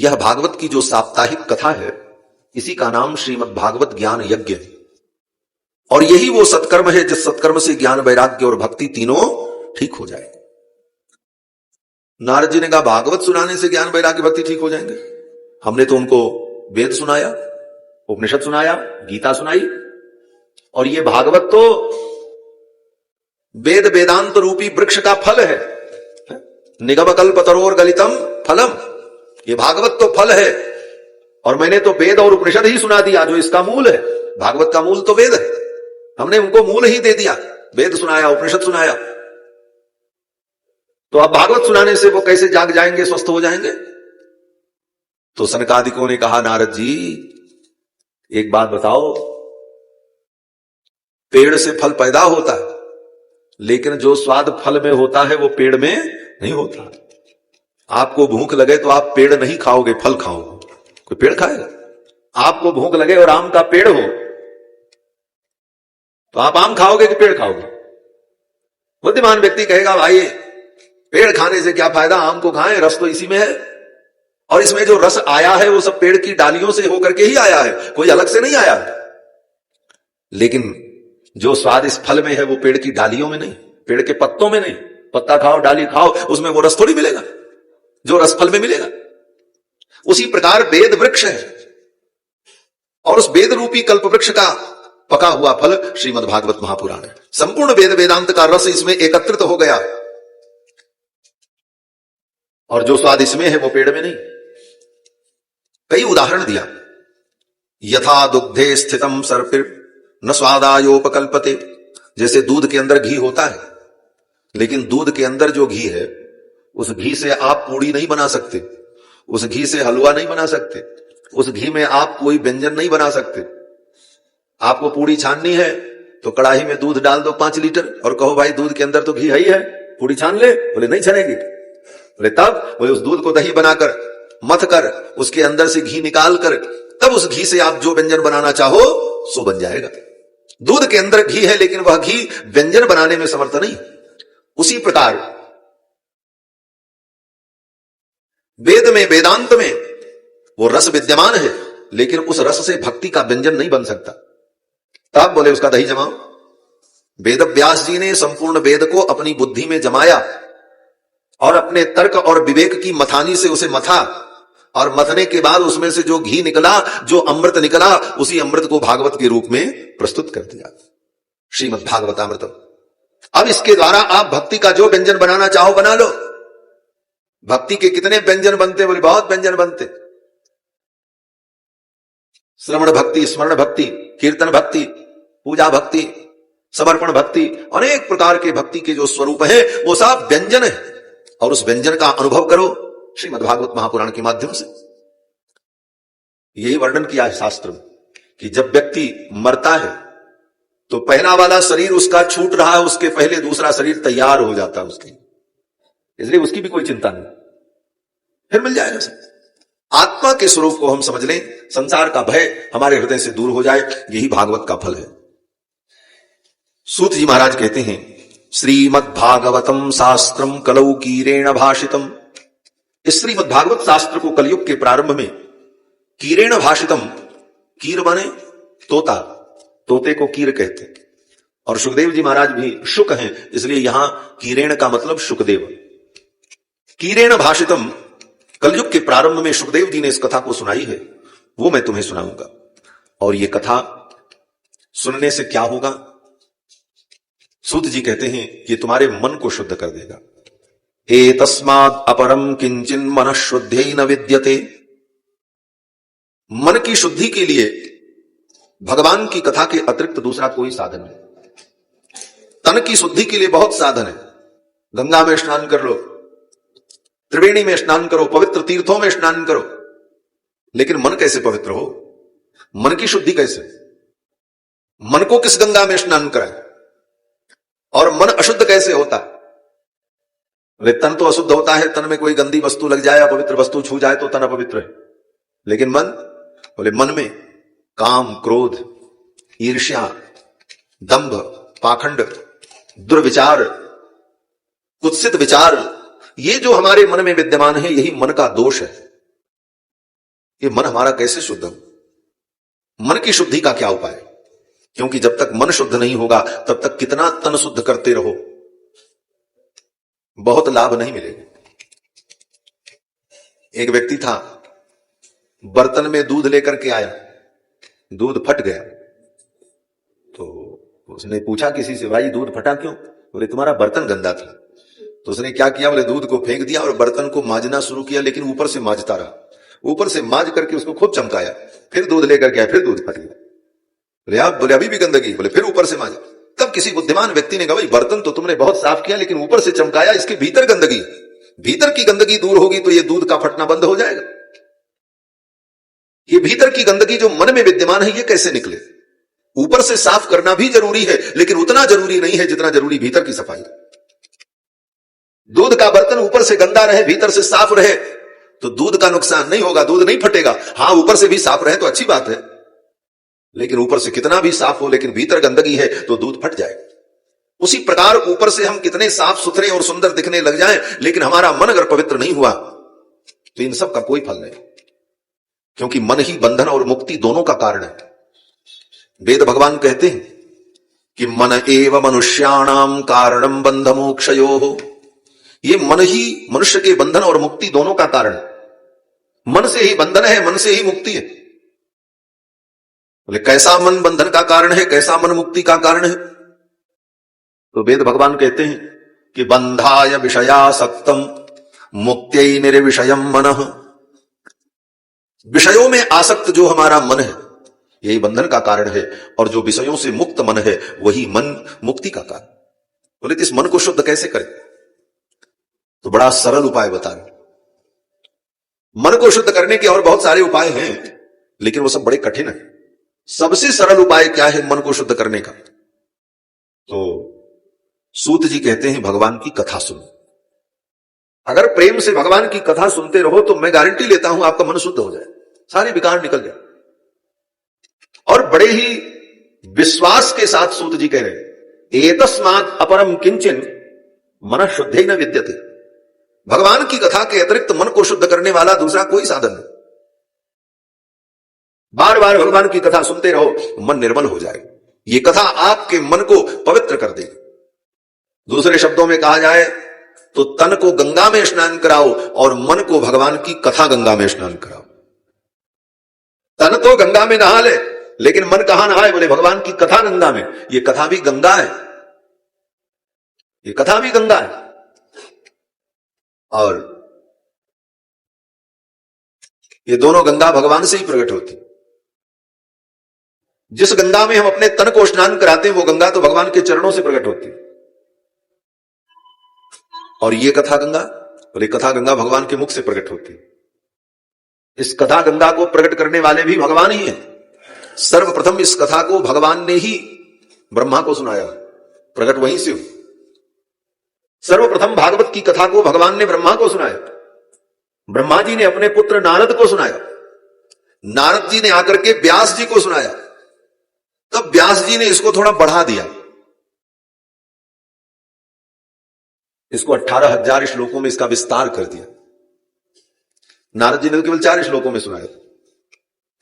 यह भागवत की जो साप्ताहिक कथा है, इसी का नाम श्रीमद् भागवत ज्ञान यज्ञ है। और यही वो सत्कर्म है जिस सत्कर्म से ज्ञान, वैराग्य और भक्ति तीनों ठीक हो जाए। नारद जी ने कहा भागवत सुनाने से ज्ञान, वैराग्य, भक्ति ठीक हो जाएंगे। हमने तो उनको वेद सुनाया, उपनिषद सुनाया, गीता सुनाई, और ये भागवत तो वेद वेदांत रूपी वृक्ष का फल है। निगम कल्प तरोर गलितम फलम, ये भागवत तो फल है। और मैंने तो वेद और उपनिषद ही सुना दिया जो इसका मूल है। भागवत का मूल तो वेद है, हमने उनको मूल ही दे दिया, वेद सुनाया, उपनिषद सुनाया। तो अब भागवत सुनाने से वो कैसे जाग जाएंगे, स्वस्थ हो जाएंगे? तो सनकादिकों ने कहा नारद जी एक बात बताओ, पेड़ से फल पैदा होता है, लेकिन जो स्वाद फल में होता है वो पेड़ में नहीं होता। आपको भूख लगे तो आप पेड़ नहीं खाओगे, फल खाओगे। कोई पेड़ खाएगा? आपको भूख लगे और आम का पेड़ हो तो आप आम खाओगे कि पेड़ खाओगे? बुद्धिमान व्यक्ति कहेगा भाई पेड़ खाने से क्या फायदा, आम को खाएं, रस तो इसी में है। और इसमें जो रस आया है वो सब पेड़ की डालियों से होकर के ही आया है, कोई अलग से नहीं आया है। लेकिन जो स्वाद इस फल में है वो पेड़ की डालियों में नहीं, पेड़ के पत्तों में नहीं। पत्ता खाओ, डाली खाओ, उसमें वो रस थोड़ी मिलेगा जो रस फल में मिलेगा। उसी प्रकार वेद वृक्ष है, और उस वेद रूपी कल्प वृक्ष का पका हुआ फल श्रीमद् भागवत महापुराण है। संपूर्ण वेद वेदांत का रस इसमें एकत्रित हो गया, और जो स्वाद इसमें है वो पेड़ में नहीं। कई उदाहरण दिया, यथा दुग्धे स्थितम सर्पिर न स्वादायोपकल्पते। जैसे दूध के अंदर घी होता है, लेकिन दूध के अंदर जो घी है उस घी से आप पूड़ी नहीं बना सकते, उस घी से हलवा नहीं बना सकते, उस घी में आप कोई व्यंजन नहीं बना सकते। आपको पूड़ी छाननी है तो कड़ाही में दूध डाल दो 5 लीटर और कहो भाई दूध के अंदर तो घी है ही है, पूड़ी छान ले। बोले नहीं छनेगी। बोले तब? बोले उस दूध को दही बनाकर मथ कर उसके अंदर से घी निकाल कर तब उस घी से आप जो व्यंजन बनाना चाहो सो बन जाएगा। दूध के अंदर घी है लेकिन वह घी व्यंजन बनाने में समर्थ नहीं। उसी प्रकार वेद में, वेदांत में वो रस विद्यमान है, लेकिन उस रस से भक्ति का व्यंजन नहीं बन सकता। तब बोले उसका दही जमाओ। वेद व्यास जी ने संपूर्ण वेद को अपनी बुद्धि में जमाया और अपने तर्क और विवेक की मथानी से उसे मथा, और मथने के बाद उसमें से जो घी निकला, जो अमृत निकला, उसी अमृत को भागवत के रूप में प्रस्तुत कर दिया, श्रीमद् भागवतामृतम। अब इसके द्वारा आप भक्ति का जो व्यंजन बनाना चाहो बना लो। भक्ति के कितने व्यंजन बनते? बोले बहुत व्यंजन बनते। श्रवण भक्ति, स्मरण भक्ति, कीर्तन भक्ति, पूजा भक्ति, समर्पण भक्ति, अनेक प्रकार के भक्ति के जो स्वरूप है वो सब व्यंजन है, और उस व्यंजन का अनुभव करो श्रीमद् भागवत महापुराण के माध्यम से। यही वर्णन किया है शास्त्र में कि जब व्यक्ति मरता है तो पहला वाला शरीर उसका छूट रहा है, उसके पहले दूसरा शरीर तैयार हो जाता है उसके, इसलिए उसकी भी कोई चिंता नहीं, फिर मिल जाएगा सब। आत्मा के स्वरूप को हम समझ लें, संसार का भय हमारे हृदय से दूर हो जाए, यही भागवत का फल है। सूत जी महाराज कहते हैं श्रीमद् भागवतम शास्त्रम कलौ कीरेण भाषितम। इस श्रीमद् भागवत शास्त्र को कलयुग के प्रारंभ में कीरेण भाषितम, कीर माने तोता, तोते को कीर कहते हैं। और सुखदेव जी महाराज भी शुक हैं, इसलिए यहां कीरेण का मतलब सुखदेव। कीरेण भाषितम, कलयुग के प्रारंभ में सुखदेव जी ने इस कथा को सुनाई है, वो मैं तुम्हें सुनाऊंगा। और ये कथा सुनने से क्या होगा? सूत जी कहते हैं ये तुम्हारे मन को शुद्ध कर देगा। एतस्माद् अपरम किंचिन मन शुद्धे न विद्यते। मन की शुद्धि के लिए भगवान की कथा के अतिरिक्त दूसरा कोई साधन नहीं। तन की शुद्धि के लिए बहुत साधन है। गंगा में स्नान कर लो, त्रिवेणी में स्नान करो, पवित्र तीर्थों में स्नान करो, लेकिन मन कैसे पवित्र हो? मन की शुद्धि कैसे? मन को किस गंगा में स्नान कराए? और मन अशुद्ध कैसे होता है? तन तो अशुद्ध होता है, तन में कोई गंदी वस्तु लग जाए, अपवित्र वस्तु छू जाए तो तन अपवित्र है। लेकिन मन, बोले मन में काम, क्रोध, ईर्ष्या, दंभ, पाखंड, दुर्विचार, कुत्सित विचार, ये जो हमारे मन में विद्यमान है यही मन का दोष है। ये मन हमारा कैसे शुद्ध हो? मन की शुद्धि का क्या उपाय? क्योंकि जब तक मन शुद्ध नहीं होगा तब तक कितना तन शुद्ध करते रहो, बहुत लाभ नहीं मिलेगा। एक व्यक्ति था, बर्तन में दूध लेकर के आया, दूध फट गया। तो उसने पूछा किसी से, भाई दूध फटा क्यों? बोले तुम्हारा बर्तन गंदा था। तो उसने क्या किया, बोले दूध को फेंक दिया और बर्तन को मांजना शुरू किया, लेकिन ऊपर से मांजता रहा, ऊपर से मांज करके उसको खूब चमकाया, फिर दूध लेकर के आया, फिर दूध फट गया। बोले आप? बोले अभी भी गंदगी। बोले फिर ऊपर से मांजा। तब किसी बुद्धिमान व्यक्ति ने कहा, भाई बर्तन तो तुमने बहुत साफ किया, लेकिन ऊपर से चमकाया, इसके भीतर गंदगी, भीतर की गंदगी दूर होगी तो ये दूध का फटना बंद हो जाएगा। ये भीतर की गंदगी जो मन में विद्यमान है ये कैसे निकले? ऊपर से साफ करना भी जरूरी है, लेकिन उतना जरूरी नहीं है जितना जरूरी भीतर की सफाई। दूध का बर्तन ऊपर से गंदा रहे, भीतर से साफ रहे तो दूध का नुकसान नहीं होगा, दूध नहीं फटेगा। हां, ऊपर से भी साफ रहे तो अच्छी बात है, लेकिन ऊपर से कितना भी साफ हो लेकिन भीतर गंदगी है तो दूध फट जाएगा। उसी प्रकार ऊपर से हम कितने साफ सुथरे और सुंदर दिखने लग जाएं, लेकिन हमारा मन अगर पवित्र नहीं हुआ तो इन सब का कोई फल नहीं, क्योंकि मन ही बंधन और मुक्ति दोनों का कारण है। वेद भगवान कहते हैं कि मन एव मनुष्याणाम कारणम बंध मोक्षयोः। ये मन ही मनुष्य के बंधन और मुक्ति दोनों का कारण है। मन से ही बंधन है, मन से ही मुक्ति है। बोले कैसा मन बंधन का कारण है, कैसा मन मुक्ति का कारण है? तो वेद भगवान कहते हैं कि बंधाय विषयासक्तम मुक्त्यै निर्विषयम मनः। विषयों में आसक्त जो हमारा मन है यही बंधन का कारण है, और जो विषयों से मुक्त मन है वही मन मुक्ति का कारण। बोले इस मन को शुद्ध कैसे करें? तो बड़ा सरल उपाय बता रहे। मन को शुद्ध करने के और बहुत सारे उपाय हैं, लेकिन वो सब बड़े कठिन है। सबसे सरल उपाय क्या है मन को शुद्ध करने का? तो सूत जी कहते हैं भगवान की कथा सुनो। अगर प्रेम से भगवान की कथा सुनते रहो तो मैं गारंटी लेता हूं आपका मन शुद्ध हो जाए, सारे विकार निकल जाए। और बड़े ही विश्वास के साथ सूत जी कह रहे एतस्मात् अपरम किंचन मन शुद्धे न विद्यते। भगवान की कथा के अतिरिक्त मन को शुद्ध करने वाला दूसरा कोई साधन नहीं। बार बार भगवान की कथा सुनते रहो, मन निर्मल हो जाएगा। ये कथा आपके मन को पवित्र कर देगी। दूसरे शब्दों में कहा जाए तो तन को गंगा में स्नान कराओ और मन को भगवान की कथा गंगा में स्नान कराओ। तन तो गंगा में नहा ले, लेकिन मन कहां नहाए? बोले भगवान की कथा गंगा में। ये कथा भी गंगा है, ये कथा भी गंगा है। और ये दोनों गंगा भगवान से ही प्रकट होती। जिस गंगा में हम अपने तन को स्नान कराते हैं वो गंगा तो भगवान के चरणों से प्रकट होती। और ये कथा गंगा, बोले कथा गंगा भगवान के मुख से प्रकट होती। इस कथा गंगा को प्रकट करने वाले भी भगवान ही हैं। सर्वप्रथम इस कथा को भगवान ने ही ब्रह्मा को सुनाया, प्रकट वहीं से हुई। सर्वप्रथम भागवत की कथा को भगवान ने ब्रह्मा को सुनाया, ब्रह्मा जी ने अपने पुत्र नारद को सुनाया, नारद जी ने आकर के व्यास जी को सुनाया, तब व्यास जी ने इसको थोड़ा बढ़ा दिया, इसको 18,000 श्लोकों में इसका विस्तार कर दिया। नारद जी ने तो केवल 4 श्लोकों में सुनाया,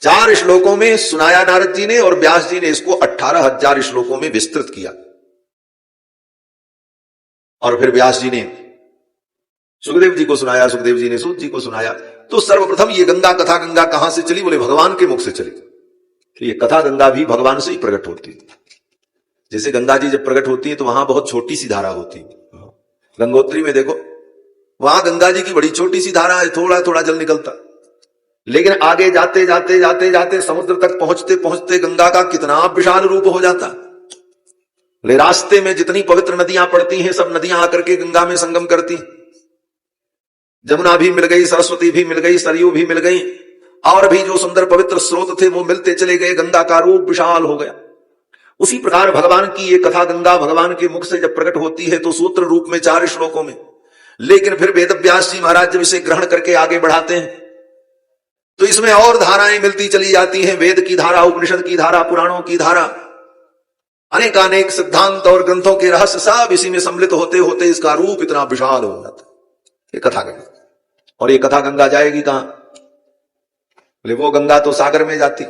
4 श्लोकों में सुनाया नारद जी ने, और व्यास जी ने इसको 18,000 श्लोकों में विस्तृत किया। और फिर व्यास जी ने सुखदेव जी को सुनाया, सुखदेव जी ने सूत जी को सुनाया। तो सर्वप्रथम ये गंगा कथा गंगा कहां से चली? बोले भगवान के मुख से चली। तो ये कथा गंगा भी भगवान से ही प्रकट होती है। जैसे गंगा जी जब प्रकट होती है तो वहां बहुत छोटी सी धारा होती है। गंगोत्री में देखो, वहां गंगा जी की बड़ी छोटी सी धारा है, थोड़ा थोड़ा जल निकलता, लेकिन आगे जाते जाते जाते जाते समुद्र तक पहुंचते पहुंचते गंगा का कितना विशाल रूप हो जाता। ले रास्ते में जितनी पवित्र नदियां पड़ती हैं सब नदियां आकर के गंगा में संगम करती। जमुना भी मिल गई, सरस्वती भी मिल गई, सरयू भी मिल गई, और भी जो सुंदर पवित्र स्रोत थे वो मिलते चले गए, गंगा का रूप विशाल हो गया। उसी प्रकार भगवान की ये कथा गंगा भगवान के मुख से जब प्रकट होती है तो सूत्र रूप में 4 श्लोकों में, लेकिन फिर वेद व्यास जी महाराज जब इसे ग्रहण करके आगे बढ़ाते हैं तो इसमें और धाराएं मिलती चली जाती हैं। वेद की धारा, उपनिषद की धारा, पुराणों की धारा, अनेकानेक सिद्धांत और ग्रंथों के रहस्य सब इसी में सम्मिलित होते होते इसका रूप इतना विशाल हो जाता है। ये कथा गंगा। और ये कथा गंगा जाएगी कहां? बोले वो गंगा तो सागर में जाती,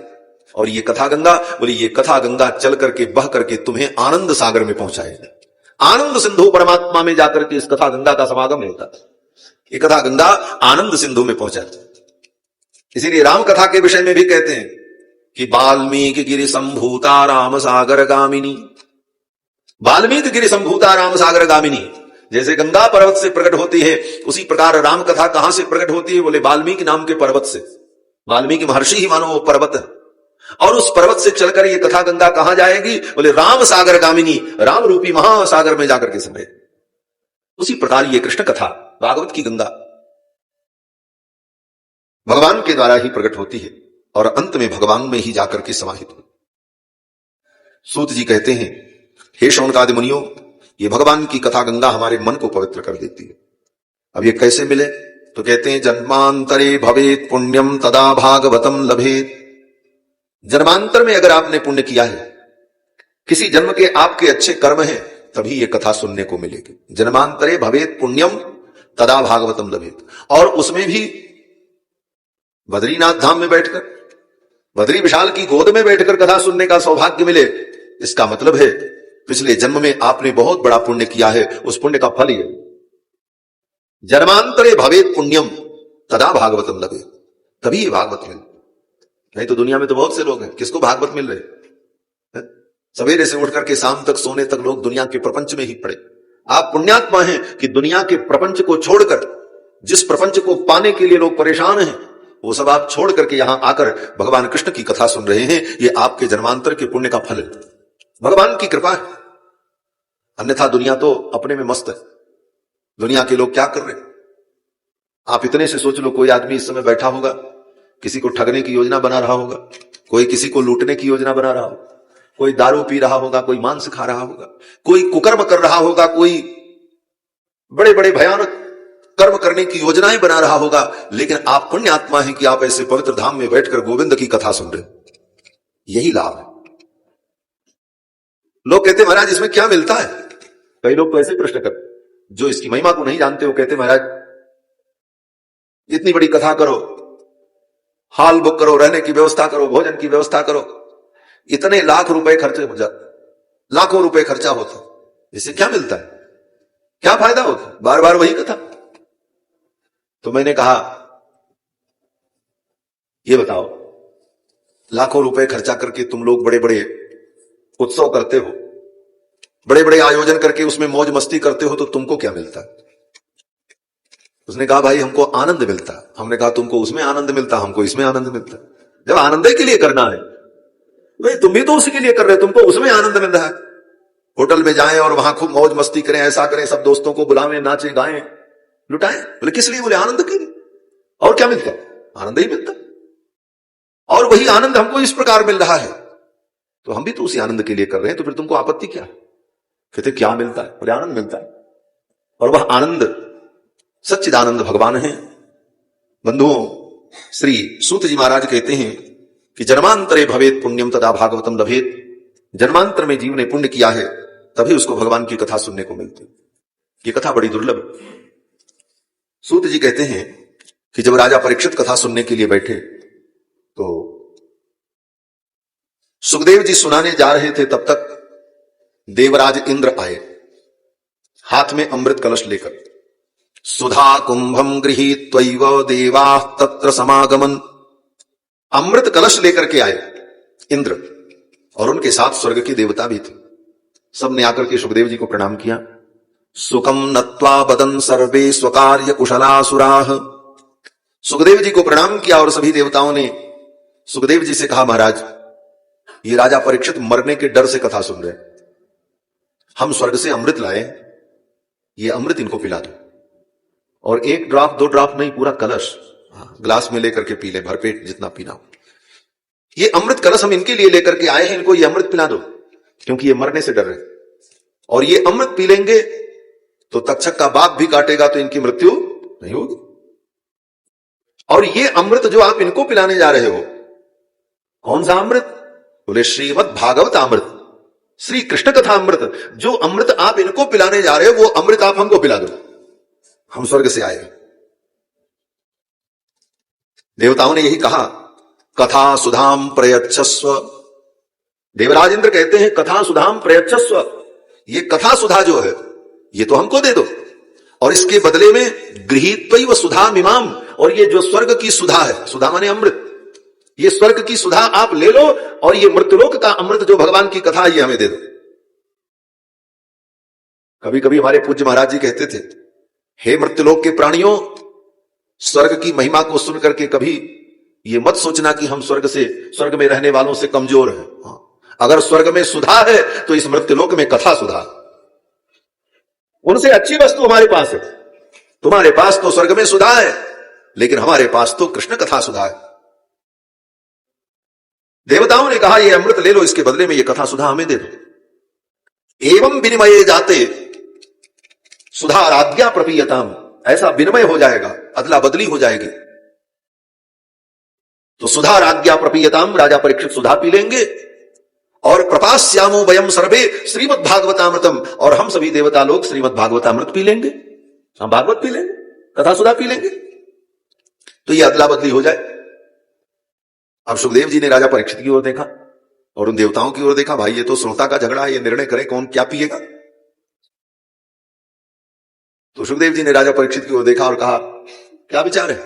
और ये कथा गंगा, बोले ये कथा गंगा चल करके बह करके तुम्हें आनंद सागर में पहुंचाएगी। आनंद सिंधु परमात्मा में जाकर के इस कथा गंगा का समागम होता है। ये कथा गंगा आनंद सिंधु में पहुंचाती। इसीलिए राम कथा के विषय में भी कहते हैं कि वाल्मीकि गिरि संभूता राम सागर गामिनी। वाल्मीकि गिरि संभूता राम सागर गामिनी, जैसे गंगा पर्वत से प्रकट होती है, उसी प्रकार राम कथा कहां से प्रकट होती है? बोले वाल्मीकि नाम के पर्वत से। वाल्मीकि महर्षि ही मानो वो पर्वत है, और उस पर्वत से चलकर ये कथा गंगा कहां जाएगी? बोले राम सागर गामिनी, राम रूपी महासागर में जाकर के समेत। उसी प्रकार ये कृष्ण कथा भागवत की गंगा भगवान के द्वारा ही प्रकट होती है और अंत में भगवान में ही जाकर के समाहित हो। सूत जी कहते हैं, हे शौनकादि मुनियों, ये भगवान की कथा गंगा हमारे मन को पवित्र कर देती है। अब ये कैसे मिले? तो कहते हैं, जन्मांतरे भवेत पुण्यम तदा भागवतम लभेत। जन्मांतर में अगर आपने पुण्य किया है, किसी जन्म के आपके अच्छे कर्म हैं, तभी ये कथा सुनने को मिलेगी। जन्मांतरे भवेत पुण्यम तदा भागवतम लभेत। और उसमें भी बद्रीनाथ धाम में बैठकर, बद्री विशाल की गोद में बैठकर कथा सुनने का सौभाग्य मिले, इसका मतलब है पिछले जन्म में आपने बहुत बड़ा पुण्य किया है, उस पुण्य का फल ये। जन्मांतरे भवेत पुण्यम तदा भागवतम लभेत, तभी ये भागवत मिले। नहीं तो दुनिया में तो बहुत से लोग हैं, किसको भागवत मिल रहे? सवेरे से उठ करके शाम तक सोने तक लोग दुनिया के प्रपंच में ही पड़े। आप पुण्यात्मा हैं कि दुनिया के प्रपंच को छोड़कर, जिस प्रपंच को पाने के लिए लोग परेशान हैं, वो सब आप छोड़ करके यहां आकर भगवान कृष्ण की कथा सुन रहे हैं। ये आपके जन्मांतर के पुण्य का फल है, भगवान की कृपा है। अन्यथा दुनिया तो अपने में मस्त है। दुनिया के लोग क्या कर रहे हैं? आप इतने से सोच लो, कोई आदमी इस समय बैठा होगा, किसी को ठगने की योजना बना रहा होगा, कोई किसी को लूटने की योजना बना रहा होगा, कोई दारू पी रहा होगा, कोई मांस खा रहा होगा, कोई कुकर्म कर रहा होगा, कोई बड़े बड़े भयानक कर्म करने की योजनाएं बना रहा होगा। लेकिन आप पुण्य आत्मा हैं कि आप ऐसे पवित्र धाम में बैठकर गोविंद की कथा सुन रहे, यही लाभ है। लोग कहते महाराज इसमें क्या मिलता है? कई लोग तो ऐसे प्रश्न करते जो इसकी महिमा को नहीं जानते। वो कहते महाराज इतनी बड़ी कथा करो, हॉल बुक करो, रहने की व्यवस्था करो, भोजन की व्यवस्था करो, इतने लाख रुपए खर्चे हो जाते, लाखों रुपए खर्चा होता, इससे क्या मिलता है? क्या फायदा होता? बार बार वही कथा। तो मैंने कहा ये बताओ, लाखों रुपए खर्चा करके तुम लोग बड़े बड़े उत्सव करते हो, बड़े बड़े आयोजन करके उसमें मौज मस्ती करते हो, तो तुमको क्या मिलता है? उसने कहा भाई हमको आनंद मिलता है। हमने कहा तुमको उसमें आनंद मिलता, हमको इसमें आनंद मिलता है। जब आनंद के लिए करना है भाई, तुम भी तो उसी के लिए कर रहे हो, तुमको उसमें आनंद मिल रहा है। होटल में जाएं और वहां खूब मौज मस्ती करें, ऐसा करें, सब दोस्तों को बुलावें, नाचे गाएं, लुटाएं। बोले किस लिए? बोले आनंद के लिए। और क्या मिलता है? आनंद ही मिलता है। और वही आनंद हमको इस प्रकार मिल रहा है, तो हम भी तो उसी आनंद के लिए कर रहे हैं, तो फिर तुमको आपत्ति क्या है? कहते क्या मिलता है? बोले आनंद मिलता है। और वह आनंद सच्चिदानंद भगवान है। बंधुओं, श्री सूत जी महाराज कहते हैं कि जन्मांतरे भवेत पुण्यम तदा भागवतम लभेत। जन्मांतर में जीव ने पुण्य किया है, तभी उसको भगवान की कथा सुनने को मिलती। ये कथा बड़ी दुर्लभ। सूत जी कहते हैं कि जब राजा परीक्षित कथा सुनने के लिए बैठे, तो सुखदेव जी सुनाने जा रहे थे, तब तक देवराज इंद्र आए, हाथ में अमृत कलश लेकर। सुधा कुंभम गृहीत्वैव देवाः तत्र समागमन। अमृत कलश लेकर के आए इंद्र, और उनके साथ स्वर्ग के देवता भी थे। सबने आकर के सुखदेव जी को प्रणाम किया। सुखम नत्वा बदन सर्वे स्वकार्य कुशलासुराः। सुखदेव जी को प्रणाम किया और सभी देवताओं ने सुखदेव जी से कहा महाराज, ये राजा परीक्षित मरने के डर से कथा सुन रहे, हम स्वर्ग से अमृत लाए, ये अमृत इनको पिला दो। और एक ड्रॉप दो ड्रॉप नहीं, पूरा कलश ग्लास में लेकर के पी ले, भरपेट जितना पीना हो। ये अमृत कलश हम इनके लिए लेकर के आए हैं, इनको ये अमृत पिला दो, क्योंकि ये मरने से डर रहे। और ये अमृत पी लेंगे तो तक्षक का बाप भी काटेगा तो इनकी मृत्यु नहीं होगी। और ये अमृत जो आप इनको पिलाने जा रहे हो, कौन सा अमृत? बोले श्रीमद् भागवत अमृत, श्री कृष्ण कथा अमृत। जो अमृत आप इनको पिलाने जा रहे हो, वो अमृत आप हमको पिला दो, हम स्वर्ग से आए। देवताओं ने यही कहा कथा सुधाम प्रयच्छस्व। देवराज इंद्र कहते हैं कथा सुधाम प्रयच्छस्व, ये कथा सुधा जो है ये तो हमको दे दो, और इसके बदले में गृहीत्वैव सुधा मिमाम, और ये जो स्वर्ग की सुधा है, सुधा माने अमृत, ये स्वर्ग की सुधा आप ले लो, और ये मृत्युलोक का अमृत जो भगवान की कथा ये हमें दे दो। कभी कभी हमारे पूज्य महाराज जी कहते थे, हे मृत्युलोक के प्राणियों, स्वर्ग की महिमा को सुन करके कभी ये मत सोचना कि हम स्वर्ग में रहने वालों से कमजोर हैं। अगर स्वर्ग में सुधा है तो इस मृत्युलोक में कथा सुधा, उनसे अच्छी वस्तु हमारे पास है। तुम्हारे पास तो स्वर्ग में सुधा है, लेकिन हमारे पास तो कृष्ण कथा सुधा है। देवताओं ने कहा ये अमृत ले लो, इसके बदले में ये कथा सुधा हमें दे दो। एवं विनिमये जाते सुधा राज्ञा प्रपीयताम, ऐसा विनिमय हो जाएगा, अदला बदली हो जाएगी। तो सुधा राज्ञा प्रपीयताम, राजा परीक्षित सुधा पी लेंगे, और प्रपास्यामो वयम सर्वे श्रीमद् भागवतामृतम, और हम सभी देवता लोग श्रीमद् भागवतामृत पी लेंगे, हम भागवत पी लेंगे, कथा सुधा पी लेंगे, तो ये अदला बदली हो जाए। अब सुखदेव जी ने राजा परीक्षित की ओर देखा और उन देवताओं की ओर देखा, भाई ये तो श्रोता का झगड़ा है, ये निर्णय करे कौन क्या पिएगा। तो सुखदेव जी ने राजा परीक्षित की ओर देखा और कहा, क्या विचार है,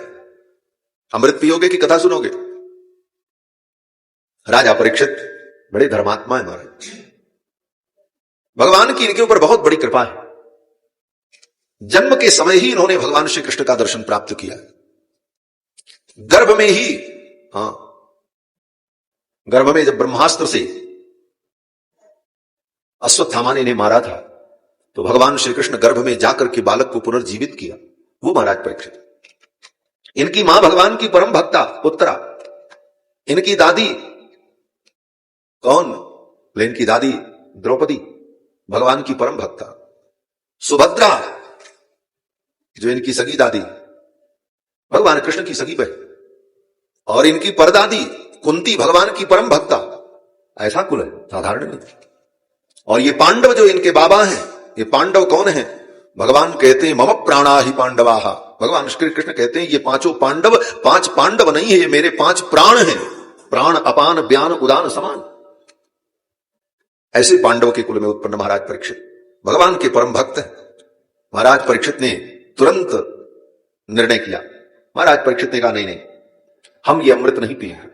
अमृत पियोगे कि कथा सुनोगे? राजा परीक्षित बड़े धर्मात्मा है महाराज, भगवान की इनके ऊपर बहुत बड़ी कृपा है। जन्म के समय ही इन्होंने भगवान श्री कृष्ण का दर्शन प्राप्त किया, गर्भ में ही। गर्भ में जब ब्रह्मास्त्र से अश्वत्थामा ने इन्हें मारा था, तो भगवान श्री कृष्ण गर्भ में जाकर के बालक को पुनर्जीवित किया, वो महाराज परीक्षित। इनकी मां भगवान की परम भक्ता उत्तरा, इनकी दादी कौन? इनकी दादी द्रौपदी भगवान की परम भक्ता। सुभद्रा जो इनकी सगी दादी, भगवान कृष्ण की सगी बहन, और इनकी परदादी कुंती भगवान की परम भक्ता। ऐसा कुल है, साधारण नहीं। और ये पांडव जो इनके बाबा हैं, ये पांडव कौन है? भगवान कहते हैं मम प्राणा ही पांडवाहा, भगवान श्री कृष्ण कहते हैं ये पांचों पांडव 5 पांडव नहीं है, ये मेरे 5 प्राण हैं, प्राण अपान ब्यान उदान समान। ऐसे पांडव के कुल में उत्पन्न महाराज परीक्षित भगवान के परम भक्त हैं। महाराज परीक्षित ने तुरंत निर्णय किया। महाराज परीक्षित ने कहा नहीं, हम ये अमृत नहीं पिएंगे।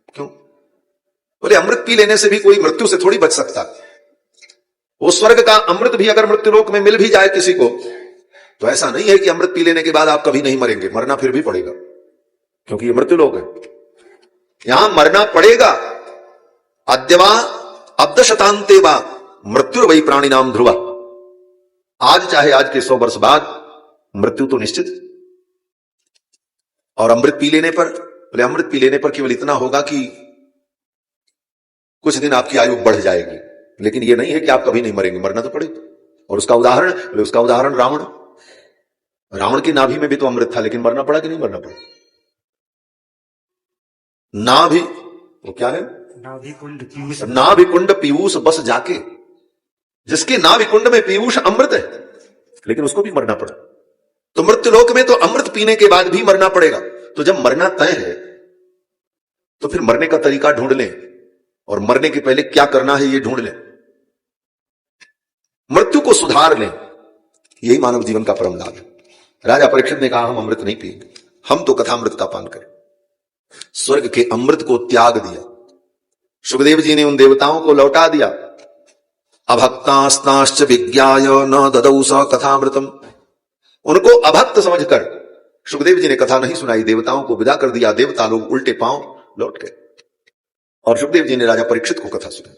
क्यों? बोले अमृत पी लेने से भी कोई मृत्यु से थोड़ी बच सकता। वो स्वर्ग का अमृत भी अगर मृत्युलोक में मिल भी जाए किसी को, तो ऐसा नहीं है कि अमृत पी लेने के बाद आप कभी नहीं मरेंगे, मरना फिर भी पड़ेगा, क्योंकि ये मृत्युलोक है, यहां मरना पड़ेगा। अद्यवा अब्द शतांते वा मृत्यु वही प्राणी नाम ध्रुवा, आज चाहे आज के 100 वर्ष बाद मृत्यु तो निश्चित। और अमृत पी लेने पर, बोले अमृत पी लेने पर केवल इतना होगा कि कुछ दिन आपकी आयु बढ़ जाएगी, लेकिन यह नहीं है कि आप कभी नहीं मरेंगे, मरना तो पड़ेगा। और उसका उदाहरण रावण की नाभि में भी तो अमृत था, लेकिन मरना पड़ा कि नहीं मरना पड़ा? नाभि वो क्या है? नाभि कुंड पीयूष बस जाके, जिसके नाभि कुंड में पीयूष अमृत है, लेकिन उसको भी मरना पड़ा। तो मृत्युलोक में तो अमृत पीने के बाद भी मरना पड़ेगा। तो जब मरना तय है तो फिर मरने का तरीका ढूंढ लें, और मरने के पहले क्या करना है ये ढूंढ लें, मृत्यु को सुधार लें। यही मानव जीवन का परम लाभ है। राजा परीक्षित ने कहा हम अमृत नहीं पिएंगे, हम तो कथामृत का पान करें। स्वर्ग के अमृत को त्याग दिया। सुखदेव जी ने उन देवताओं को लौटा दिया। अभक्तास्ताश्च विज्ञाय न ददौ स कथामृतम, उनको अभक्त समझकर सुखदेव जी ने कथा नहीं सुनाई, देवताओं को विदा कर दिया। देवता लोग उल्टे पांव लौट गए, और सुखदेव जी ने राजा परीक्षित को कथा सुनाई।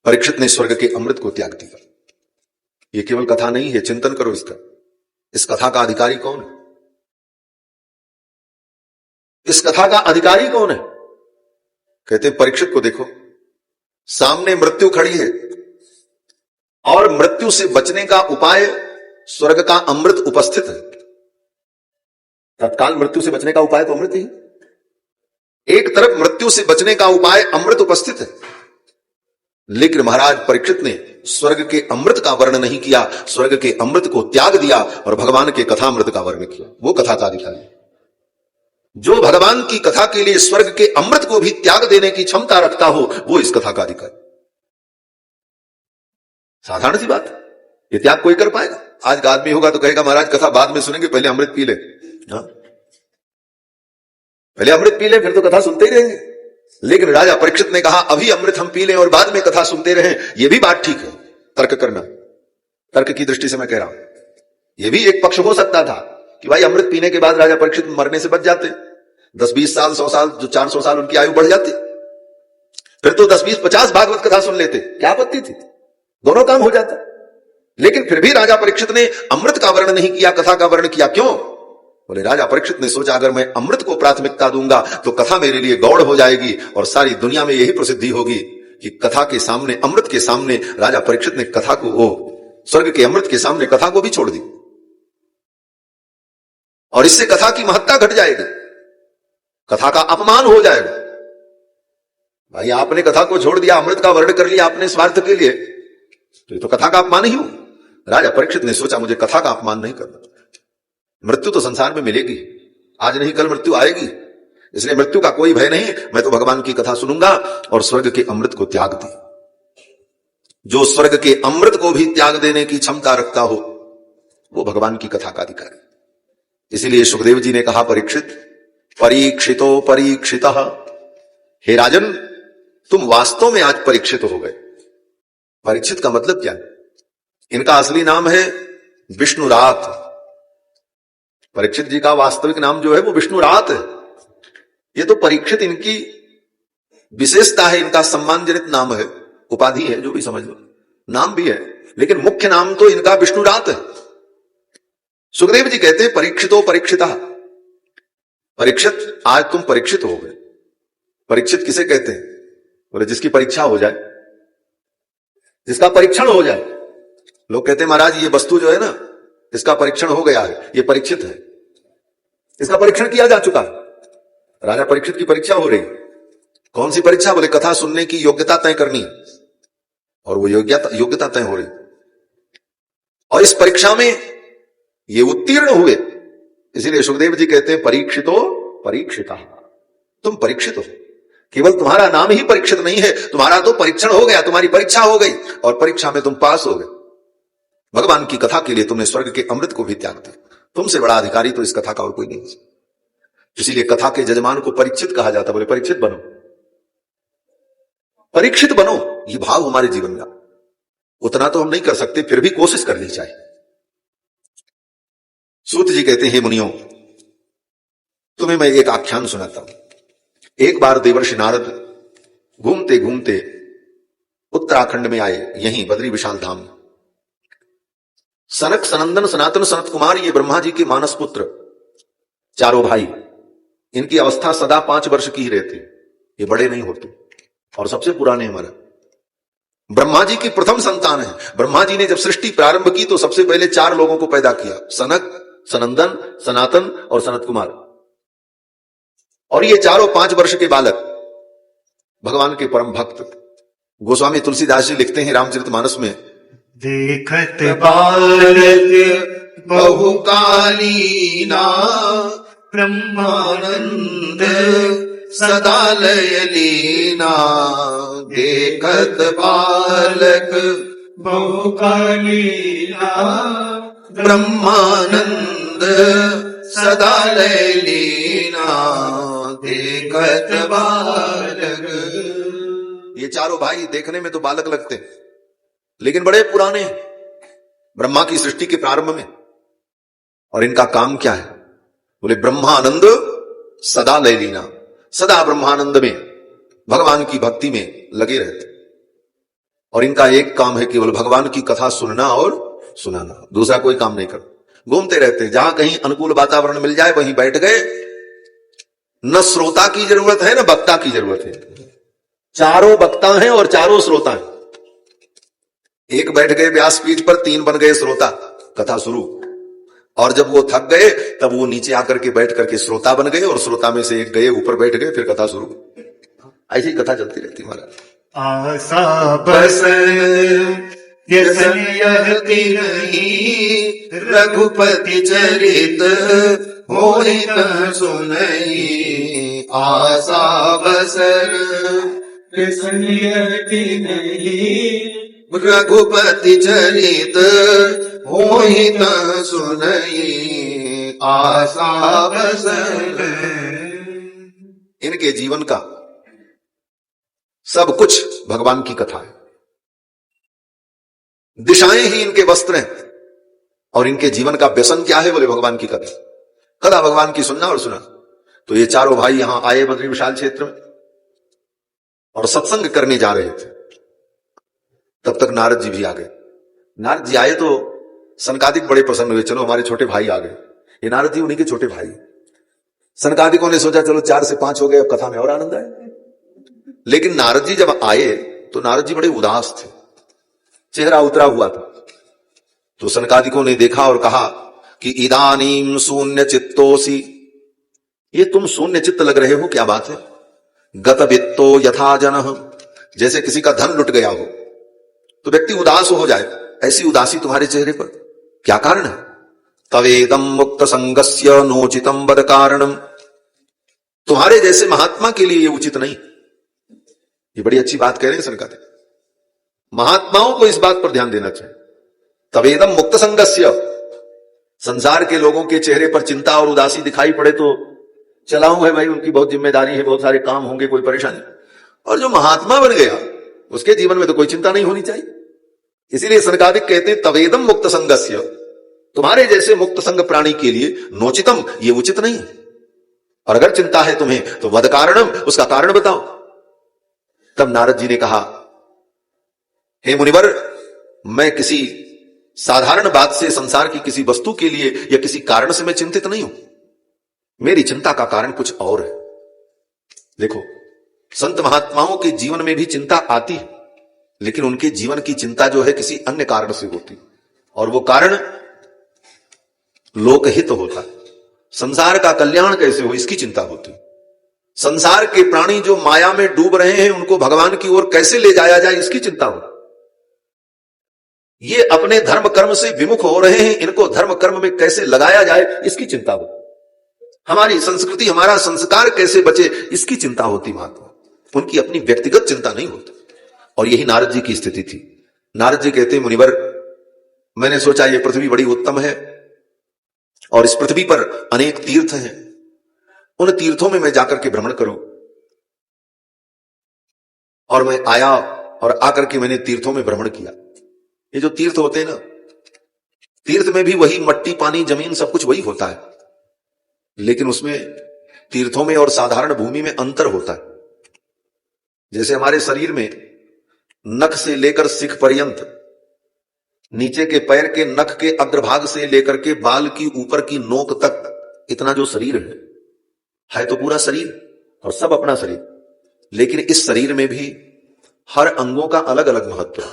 परीक्षित ने स्वर्ग के अमृत को त्याग दिया। ये केवल कथा नहीं है, चिंतन करो इसका। इस कथा का अधिकारी कौन है? इस कथा का अधिकारी कौन है? कहते परीक्षित को देखो, सामने मृत्यु खड़ी है, और मृत्यु से बचने का उपाय स्वर्ग का अमृत उपस्थित है। तत्काल मृत्यु से बचने का उपाय तो अमृत ही। एक तरफ मृत्यु से बचने का उपाय अमृत उपस्थित है, लेकिन महाराज परीक्षित ने स्वर्ग के अमृत का वर्णन नहीं किया, स्वर्ग के अमृत को त्याग दिया और भगवान के कथामृत का वर्णन किया। वो कथा का अधिकारी। जो भगवान की कथा के लिए स्वर्ग के अमृत को भी त्याग देने की क्षमता रखता हो, वो इस कथा का अधिकारी। साधारण सी बात, ये त्याग कोई कर पाएगा? आज का आदमी होगा तो कहेगा महाराज कथा बाद में सुनेंगे, पहले अमृत पी ले। पहले अमृत पी ले, फिर तो कथा सुनते ही रहेंगे। लेकिन राजा परीक्षित ने कहा अभी अमृत हम पी लें और बाद में कथा सुनते रहें, यह भी बात ठीक है। तर्क करना, तर्क की दृष्टि से मैं कह रहा हूं, यह भी एक पक्ष हो सकता था कि भाई अमृत पीने के बाद राजा परीक्षित मरने से बच जाते, 10-20 साल 100 साल जो 400 साल उनकी आयु बढ़ जाती, फिर तो 10-20-50 भागवत कथा सुन लेते, क्या आपत्ति थी? दोनों काम हो जाता। लेकिन फिर भी राजा परीक्षित ने अमृत का वर्णन नहीं किया, कथा का वर्णन किया। क्यों? बोले राजा परीक्षित ने सोचा अगर मैं अमृत को प्राथमिकता दूंगा तो कथा मेरे लिए गौड़ हो जाएगी और सारी दुनिया में यही प्रसिद्धि होगी कि कथा के सामने, अमृत के सामने राजा परीक्षित ने कथा को, वो स्वर्ग के अमृत के सामने कथा को भी छोड़ दी और इससे कथा की महत्ता घट जाएगी, कथा का अपमान हो जाएगा। भाई आपने कथा को छोड़ दिया, अमृत का वर्णन कर लिया आपने स्वार्थ के लिए, तो ये तो कथा का अपमान ही हो। राजा परीक्षित ने सोचा मुझे कथा का अपमान नहीं करना, मृत्यु तो संसार में मिलेगी, आज नहीं कल मृत्यु आएगी, इसलिए मृत्यु का कोई भय नहीं, मैं तो भगवान की कथा सुनूंगा और स्वर्ग के अमृत को त्याग दी। जो स्वर्ग के अमृत को भी त्याग देने की क्षमता रखता हो वो भगवान की कथा का अधिकारी। इसीलिए सुखदेव जी ने कहा परीक्षित, परीक्षितो परीक्षितः, हे राजन तुम वास्तव में आज परीक्षित हो गए। परीक्षित का मतलब क्या है? इनका असली नाम है विष्णुरात। परीक्षित जी का वास्तविक नाम जो है वो विष्णुरात है। ये तो परीक्षित इनकी विशेषता है, इनका सम्मानजनित नाम है, उपाधि है, जो भी समझ लो, नाम भी है, लेकिन मुख्य नाम तो इनका विष्णुरात है। सुखदेव जी कहते हैं परीक्षितो परीक्षिता, परीक्षित आज तुम परीक्षित हो गए। परीक्षित किसे कहते हैं? बोले जिसकी परीक्षा हो जाए, जिसका परीक्षण हो जाए। लोग कहते हैं महाराज ये वस्तु जो है ना इसका परीक्षण हो गया है, ये परीक्षित है, इसका परीक्षण किया जा चुका है। राजा परीक्षित की परीक्षा हो रही। कौन सी परीक्षा? बोले कथा सुनने की योग्यता तय करनी, और वो योग्यता तय हो रही, और इस परीक्षा में ये उत्तीर्ण हुए। इसीलिए सुखदेव जी कहते हैं परीक्षितो परीक्षिता, तुम परीक्षित हो। केवल तुम्हारा नाम ही परीक्षित नहीं है, तुम्हारा तो परीक्षण हो गया, तुम्हारी परीक्षा हो गई और परीक्षा में तुम पास हो गए। भगवान की कथा के लिए तुमने स्वर्ग के अमृत को भी त्याग दिया। तुमसे बड़ा अधिकारी तो इस कथा का और कोई नहीं। इसीलिए कथा के जजमान को परीक्षित कहा जाता। बोले परीक्षित बनो, परीक्षित बनो, ये भाव हमारे जीवन में। उतना तो हम नहीं कर सकते, फिर भी कोशिश करनी चाहिए। सूत जी कहते हैं मुनियों, तुम्हें मैं एक आख्यान सुनाता हूं। एक बार देवर्षि नारद घूमते घूमते उत्तराखंड में आए, यहीं बद्री विशाल धाम। सनक, सनंदन, सनातन, सनत कुमार, ये ब्रह्मा जी के मानस पुत्र, चारों भाई, इनकी अवस्था सदा 5 वर्ष की ही रहती, ये बड़े नहीं होते और सबसे पुराने हमारा ब्रह्मा जी की प्रथम संतान है। ब्रह्मा जी ने जब सृष्टि प्रारंभ की तो सबसे पहले 4 लोगों को पैदा किया, सनक, सनंदन, सनातन और सनत कुमार। और ये चारों 5 वर्ष के बालक भगवान के परम भक्त। गोस्वामी तुलसीदास जी लिखते हैं रामचरितमानस में, देखत बालक बहुकालीना ब्रह्मानंद सदा लय लीना। देखत बालक बहुकालीना ब्रह्मानंद सदा लय लीना। देखत बालक। ये चारों भाई देखने में तो बालक लगते हैं लेकिन बड़े पुराने हैं ब्रह्मा की सृष्टि के प्रारंभ में। और इनका काम क्या है? बोले ब्रह्मानंद सदा लय लीना, सदा ब्रह्मानंद में, भगवान की भक्ति में लगे रहते। और इनका एक काम है केवल भगवान की कथा सुनना और सुनाना, दूसरा कोई काम नहीं करते। घूमते रहते, जहां कहीं अनुकूल वातावरण मिल जाए वहीं बैठ गए। न श्रोता की जरूरत है न वक्ता की जरूरत है, चारों वक्ता हैं और चारों श्रोता हैं। एक बैठ गए व्यासपीठ पर, 3 बन गए श्रोता, कथा शुरू। और जब वो थक गए तब वो नीचे आकर के बैठ करके श्रोता बन गए और श्रोता में से एक गए ऊपर बैठ गए, फिर कथा शुरू। ऐसी कथा चलती रहती महाराज। आशा बस यह नहीं रघुपति चरित होई त सुनई आशा बसर प्रसन्नति नहीं रघुपति चरित होई त सुनई आशा बसर। इनके जीवन का सब कुछ भगवान की कथा है, दिशाएं ही इनके वस्त्र हैं, और इनके जीवन का व्यसन क्या है? बोले भगवान की कथा। कथा भगवान की सुनना और सुना। तो ये चारों भाई यहां आए बद्री विशाल क्षेत्र में और सत्संग करने जा रहे थे। तब तक नारद जी भी आ गए। नारद जी आए तो सनकादिक बड़े प्रसन्न हुए, चलो हमारे छोटे भाई आ गए। ये नारद जी उन्हीं के छोटे भाई। सनकादिकों ने सोचा चलो 4 से 5 हो गए, अब कथा में और आनंद आए। लेकिन नारद जी जब आए तो नारद जी बड़े उदास थे, चेहरा उतरा हुआ था। तो सनकादिकों ने देखा और कहा कि इदानीम शून्य चित्तोसी, ये तुम शून्य चित्त लग रहे हो, क्या बात है? गत वित्तो यथा जनः, जैसे किसी का धन लुट गया हो तो व्यक्ति उदास हो जाए, ऐसी उदासी तुम्हारे चेहरे पर, क्या कारण है? तवेदम मुक्त संगस्य नोचितम वद कारणम, तुम्हारे जैसे महात्मा के लिए ये उचित नहीं। ये बड़ी अच्छी बात कह रहे हैं सनकादिक, महात्माओं को इस बात पर ध्यान देना चाहिए। तवेदम मुक्त संगस्य, संसार के लोगों के चेहरे पर चिंता और उदासी दिखाई पड़े तो चलाऊं है भाई, उनकी बहुत जिम्मेदारी है, बहुत सारे काम होंगे, कोई परेशानी। और जो महात्मा बन गया उसके जीवन में तो कोई चिंता नहीं होनी चाहिए। इसीलिए सनकादिक कहते हैं तवेदम मुक्त संगस्य, तुम्हारे जैसे मुक्त संग प्राणी के लिए नोचितम, ये उचित नहीं है। और अगर चिंता है तुम्हें तो वद कारणम, उसका कारण बताओ। तब नारद जी ने कहा, हे मुनिवर, मैं किसी साधारण बात से, संसार की किसी वस्तु के लिए या किसी कारण से मैं चिंतित नहीं हूं। मेरी चिंता का कारण कुछ और है। देखो, संत महात्माओं के जीवन में भी चिंता आती है, लेकिन उनके जीवन की चिंता जो है किसी अन्य कारण से होती, और वो कारण लोकहित होता है। संसार का कल्याण कैसे हो, इसकी चिंता होती। संसार के प्राणी जो माया में डूब रहे हैं उनको भगवान की ओर कैसे ले जाया जाए, इसकी चिंता हो। ये अपने धर्म कर्म से विमुख हो रहे हैं, इनको धर्म कर्म में कैसे लगाया जाए, इसकी चिंता हो। हमारी संस्कृति, हमारा संस्कार कैसे बचे, इसकी चिंता होती महात्मा। उनकी अपनी व्यक्तिगत चिंता नहीं होती। और यही नारद जी की स्थिति थी। नारद जी कहते हैं, मुनिवर, मैंने सोचा ये पृथ्वी बड़ी उत्तम है और इस पृथ्वी पर अनेक तीर्थ हैं, उन तीर्थों में मैं जाकर के भ्रमण करूं। और मैं आया और आकर के मैंने तीर्थों में भ्रमण किया। ये जो तीर्थ होते हैं ना, तीर्थ में भी वही मट्टी, पानी, जमीन, सब कुछ वही होता है, लेकिन उसमें तीर्थों में और साधारण भूमि में अंतर होता है। जैसे हमारे शरीर में नख से लेकर सिख पर्यंत, नीचे के पैर के नख के अग्रभाग से लेकर के बाल की ऊपर की नोक तक, इतना जो शरीर है तो पूरा शरीर और सब अपना शरीर। लेकिन इस शरीर में भी हर अंगों का अलग अलग महत्व है।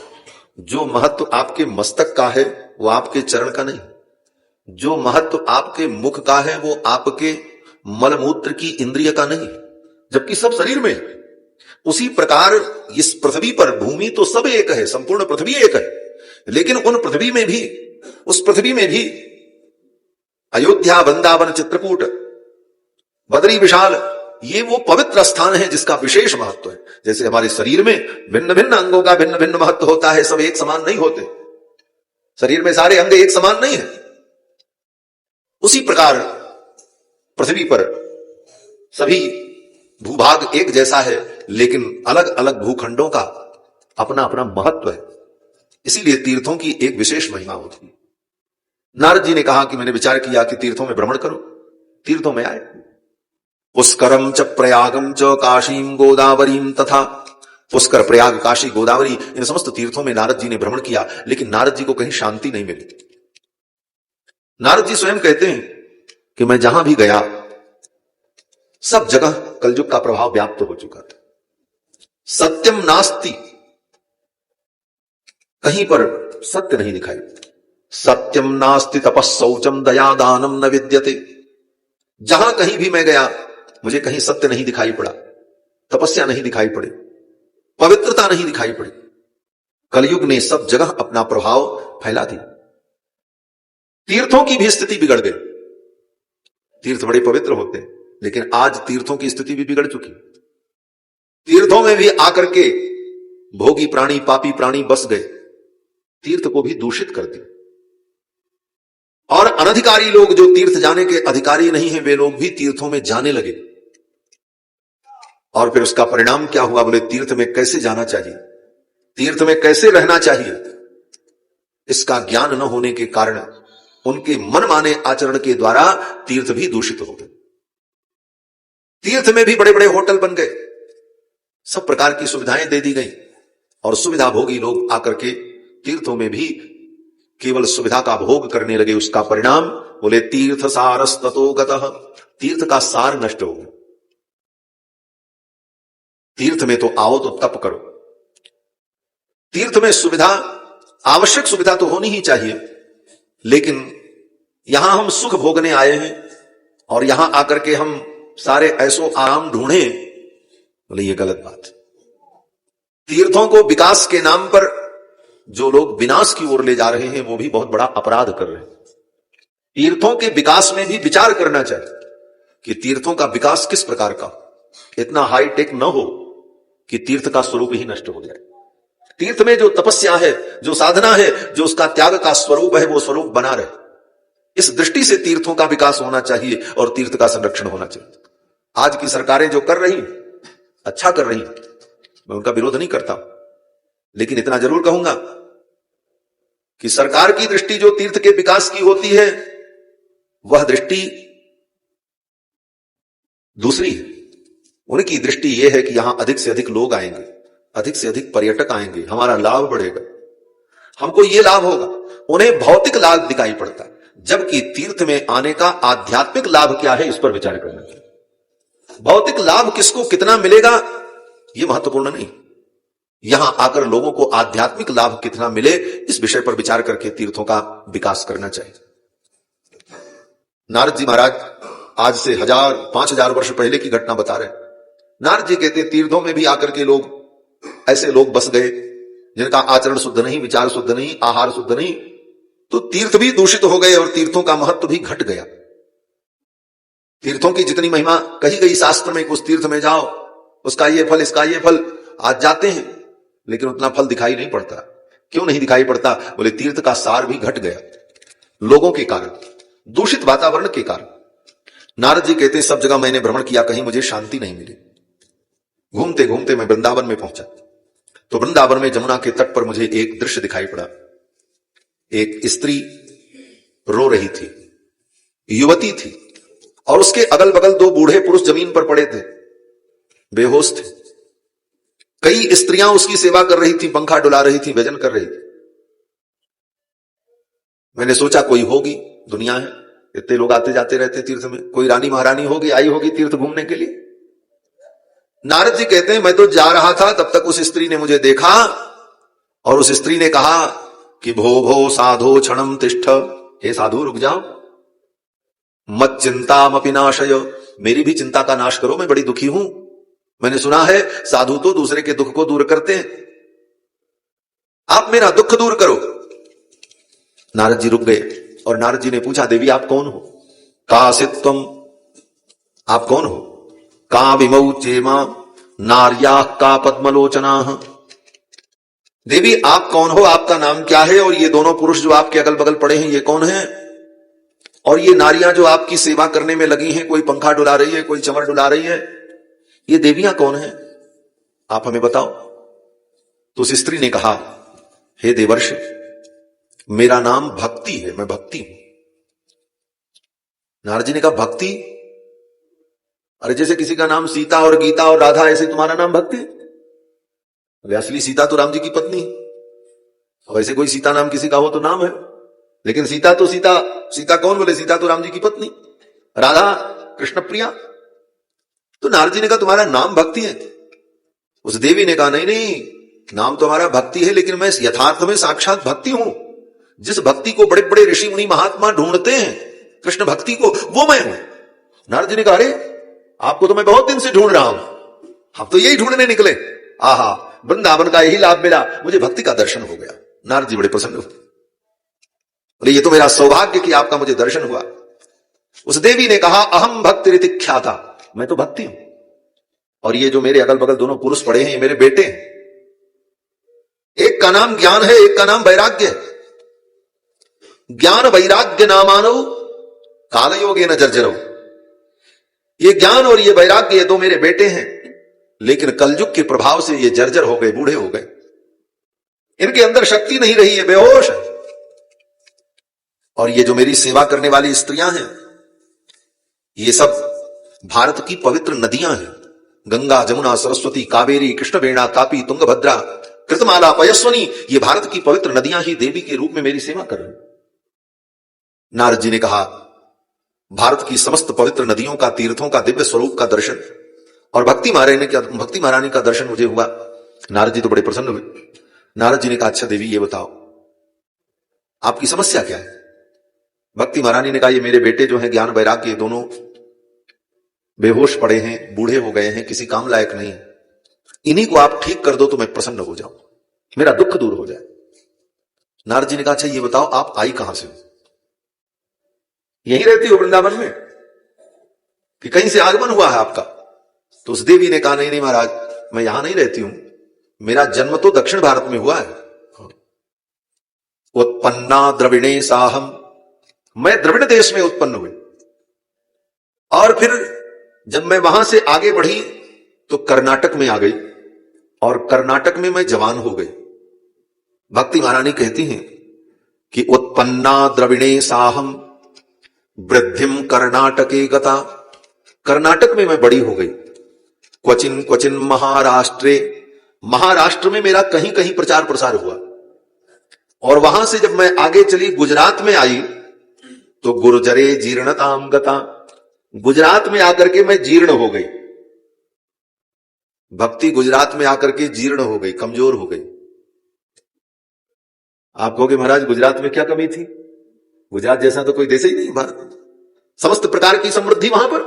जो महत्व आपके मस्तक का है वो आपके चरण का नहीं, जो महत्व आपके मुख का है वो आपके मलमूत्र की इंद्रिय का नहीं, जबकि सब शरीर में है। उसी प्रकार इस पृथ्वी पर, भूमि तो सब एक है, संपूर्ण पृथ्वी एक है, लेकिन उन पृथ्वी में भी, उस पृथ्वी में भी अयोध्या, वृंदावन, चित्रकूट, बद्री विशाल, ये वो पवित्र स्थान है जिसका विशेष महत्व है। जैसे हमारे शरीर में भिन्न भिन्न अंगों का भिन्न भिन्न महत्व होता है, सब एक समान नहीं होते, शरीर में सारे अंग एक समान नहीं है। उसी प्रकार पृथ्वी पर सभी भूभाग एक जैसा है, लेकिन अलग अलग भूखंडों का अपना अपना महत्व है। इसीलिए तीर्थों की एक विशेष महिमा होती है। नारद जी ने कहा कि मैंने विचार किया कि तीर्थों में भ्रमण करो। तीर्थों में आए, पुष्करम च प्रयागम च काशीम गोदावरीम तथा। पुष्कर, प्रयाग, काशी, गोदावरी, इन समस्त तीर्थों में नारद जी ने भ्रमण किया, लेकिन नारद जी को कहीं शांति नहीं मिली। नारद जी स्वयं कहते हैं कि मैं जहां भी गया सब जगह कलयुग का प्रभाव व्याप्त हो चुका था। सत्यम नास्ति, कहीं पर सत्य नहीं दिखाई। सत्यम नास्ति तपस्सौचम दया दानम न विद्यते। जहां कहीं भी मैं गया मुझे कहीं सत्य नहीं दिखाई पड़ा, तपस्या नहीं दिखाई पड़ी, पवित्रता नहीं दिखाई पड़ी। कलयुग ने सब जगह अपना प्रभाव फैला दिया। तीर्थों की भी स्थिति बिगड़ गई। तीर्थ बड़े पवित्र होते हैं, लेकिन आज तीर्थों की स्थिति भी बिगड़ चुकी। तीर्थों में भी आकर के भोगी प्राणी, पापी प्राणी बस गए, तीर्थ को भी दूषित कर दिया। और अनधिकारी लोग, जो तीर्थ जाने के अधिकारी नहीं हैं, वे लोग भी तीर्थों में जाने लगे। और फिर उसका परिणाम क्या हुआ? बोले तीर्थ में कैसे जाना चाहिए, तीर्थ में कैसे रहना चाहिए, इसका ज्ञान न होने के कारण उनके मनमाने आचरण के द्वारा तीर्थ भी दूषित हो गए। तीर्थ में भी बड़े बड़े होटल बन गए, सब प्रकार की सुविधाएं दे दी गई, और सुविधा भोगी लोग आकर के तीर्थों में भी केवल सुविधा का भोग करने लगे। उसका परिणाम बोले तीर्थ सारस्ततो गतः, तीर्थ का सार नष्ट हो गया। तीर्थ में तो आओ तो तप करो, तीर्थ में सुविधा, आवश्यक सुविधा तो होनी ही चाहिए, लेकिन यहां हम सुख भोगने आए हैं और यहां आकर के हम सारे ऐसो आराम ढूंढें, बोले ये गलत बात। तीर्थों को विकास के नाम पर जो लोग विनाश की ओर ले जा रहे हैं, वो भी बहुत बड़ा अपराध कर रहे हैं। तीर्थों के विकास में भी विचार करना चाहिए कि तीर्थों का विकास किस प्रकार का, इतना हाईटेक न हो कि तीर्थ का स्वरूप ही नष्ट हो जाए। तीर्थ में जो तपस्या है, जो साधना है, जो उसका त्याग का स्वरूप है, वो स्वरूप बना रहे। इस दृष्टि से तीर्थों का विकास होना चाहिए और तीर्थ का संरक्षण होना चाहिए। आज की सरकारें जो कर रही, अच्छा कर रही, मैं उनका विरोध नहीं करता, लेकिन इतना जरूर कहूंगा कि सरकार की दृष्टि जो तीर्थ के विकास की होती है, वह दृष्टि दूसरी है। उनकी दृष्टि यह है कि यहां अधिक से अधिक लोग आएंगे, अधिक से अधिक पर्यटक आएंगे, हमारा लाभ बढ़ेगा, हमको यह लाभ होगा। उन्हें भौतिक लाभ दिखाई पड़ता है, जबकि तीर्थ में आने का आध्यात्मिक लाभ क्या है, इस पर विचार करना चाहिए। भौतिक लाभ किसको कितना मिलेगा यह महत्वपूर्ण नहीं, यहां आकर लोगों को आध्यात्मिक लाभ कितना मिले, इस विषय पर विचार करके तीर्थों का विकास करना चाहिए। नारद जी महाराज आज से 1000-5000 वर्ष पहले की घटना बता रहे हैं। नारद जी कहते तीर्थों में भी आकर के लोग, ऐसे लोग बस गए जिनका आचरण शुद्ध नहीं, विचार शुद्ध नहीं, आहार शुद्ध नहीं, तो तीर्थ भी दूषित हो गए और तीर्थों का महत्व भी घट गया। तीर्थों की जितनी महिमा कही गई शास्त्र में, उस तीर्थ में जाओ, उसका ये फल, इसका ये फल, आज जाते हैं लेकिन उतना फल दिखाई नहीं पड़ता। क्यों नहीं दिखाई पड़ता? बोले तीर्थ का सार भी घट गया, लोगों के कारण, दूषित वातावरण के कारण। नारद जी कहते सब जगह मैंने भ्रमण किया, कहीं मुझे शांति नहीं मिली। घूमते घूमते मैं वृंदावन में पहुंचा, तो वृंदावन में जमुना के तट पर मुझे एक दृश्य दिखाई पड़ा। एक स्त्री रो रही थी, युवती थी, और उसके अगल बगल 2 बूढ़े पुरुष जमीन पर पड़े थे, बेहोश थे। कई स्त्रियां उसकी सेवा कर रही थी, पंखा डुला रही थी, भजन कर रही थी। मैंने सोचा कोई होगी, दुनिया है, इतने लोग आते जाते रहते तीर्थ में, कोई रानी महारानी होगी, आई होगी तीर्थ घूमने के लिए। नारद जी कहते हैं मैं तो जा रहा था, तब तक उस स्त्री ने मुझे देखा और उस स्त्री ने कहा कि भो भो साधो क्षणम तिष्ठ, हे साधु रुक जाओ, मत चिंतामपि नाशय, मेरी भी चिंता का नाश करो, मैं बड़ी दुखी हूं। मैंने सुना है साधु तो दूसरे के दुख को दूर करते हैं, आप मेरा दुख दूर करो। नारद जी रुक गए और नारद जी ने पूछा देवी आप कौन हो? कासित तुम, आप कौन हो? का विमौ चेमा नार्या का पद्मलोचना, देवी आप कौन हो, आपका नाम क्या है, और ये दोनों पुरुष जो आपके अगल बगल पड़े हैं ये कौन है, और ये नारियां जो आपकी सेवा करने में लगी हैं, कोई पंखा डुला रही है, कोई चमर डुला रही है, ये देवियां कौन है, आप हमें बताओ। तो उस स्त्री ने कहा हे देवर्षि, मेरा नाम भक्ति है, मैं भक्ति हूं। नारद जी ने कहा भक्ति? अरे जैसे किसी का नाम सीता और गीता और राधा, ऐसे तुम्हारा नाम भक्ति? असली सीता तो राम जी की पत्नी है, वैसे कोई सीता नाम किसी का हो तो नाम है, लेकिन सीता तो सीता कौन? बोले सीता तो राम जी की पत्नी, राधा कृष्ण प्रिया। तो नारद जी ने कहा तुम्हारा नाम भक्ति है? उस देवी ने कहा नहीं नहीं, नाम तो हमारा भक्ति है, लेकिन मैं यथार्थ में साक्षात भक्ति हूं। जिस भक्ति को बड़े बड़े ऋषि मुनि महात्मा ढूंढते हैं, कृष्ण भक्ति को, वो मैं हूं। नारद जी ने कहा अरे आपको तो मैं बहुत दिन से ढूंढ रहा हूं, हम तो यही ढूंढने निकले। आहा, वृंदावन का यही लाभ मिला, मुझे भक्ति का दर्शन हो गया। नारद जी बड़े प्रसन्न हुए, बोले ये तो मेरा सौभाग्य कि आपका मुझे दर्शन हुआ। उस देवी ने कहा, अहम भक्ति ऋतिख्याता, मैं तो भक्ति हूं, और ये जो मेरे अगल बगल दोनों पुरुष पड़े हैं ये मेरे बेटे हैं। एक का नाम ज्ञान है, एक का नाम वैराग्य है। ज्ञान वैराग्य नामानो कालयोगे न जर्जरो। ये ज्ञान और ये वैराग्य ये दो मेरे बेटे हैं, लेकिन कलयुग के प्रभाव से ये जर्जर हो गए, बूढ़े हो गए, इनके अंदर शक्ति नहीं रही है, बेहोश है। और ये जो मेरी सेवा करने वाली स्त्रियां हैं, ये सब भारत की पवित्र नदियां हैं। गंगा, जमुना, सरस्वती, कावेरी, कृष्णवेणा, तापी, तुंगभद्रा, कृतमाला, पयस्वनी, ये भारत की पवित्र नदियां ही देवी के रूप में मेरी सेवा कर रही। नारद जी ने कहा, भारत की समस्त पवित्र नदियों का, तीर्थों का दिव्य स्वरूप का दर्शन और भक्ति महारानी का दर्शन मुझे हुआ। नारद जी तो बड़े प्रसन्न हुए। नारद जी ने कहा, अच्छा देवी ये बताओ आपकी समस्या क्या है? भक्ति महारानी ने कहा, ये मेरे बेटे जो हैं ज्ञान वैराग्य, दोनों बेहोश पड़े हैं, बूढ़े हो गए हैं, किसी काम लायक नहीं है, इन्हीं को आप ठीक कर दो तो मैं प्रसन्न हो जाऊं, मेरा दुख दूर हो जाए। नारद जी ने कहा, अच्छा ये बताओ आप आई कहां से हो? यहीं रहती हो वृंदावन में कि कहीं से आगमन हुआ है आपका? तो उस देवी ने कहा, नहीं नहीं महाराज, मैं यहां नहीं रहती हूं, मेरा जन्म तो दक्षिण भारत में हुआ है। उत्पन्ना द्रविणे साहम, मैं द्रविड़ देश में उत्पन्न हुई, और फिर जब मैं वहां से आगे बढ़ी तो कर्नाटक में आ गई, और कर्नाटक में मैं जवान हो गई। भक्ति महारानी कहती हैं कि उत्पन्ना द्रविणे साहम वृद्धिम कर्नाटके गता, कर्नाटक में मैं बड़ी हो गई। क्वचिन क्वचिन महाराष्ट्रे, महाराष्ट्र में मेरा कहीं कहीं प्रचार प्रसार हुआ, और वहां से जब मैं आगे चली गुजरात में आई तो गुर्जरे जीर्णताम गता, गुजरात में आकर के मैं जीर्ण हो गई। भक्ति गुजरात में आकर के जीर्ण हो गई, कमजोर हो गई। आप कहोगे महाराज गुजरात में क्या कमी थी? गुजरात जैसा तो कोई देश ही नहीं भारत, समस्त प्रकार की समृद्धि वहां पर।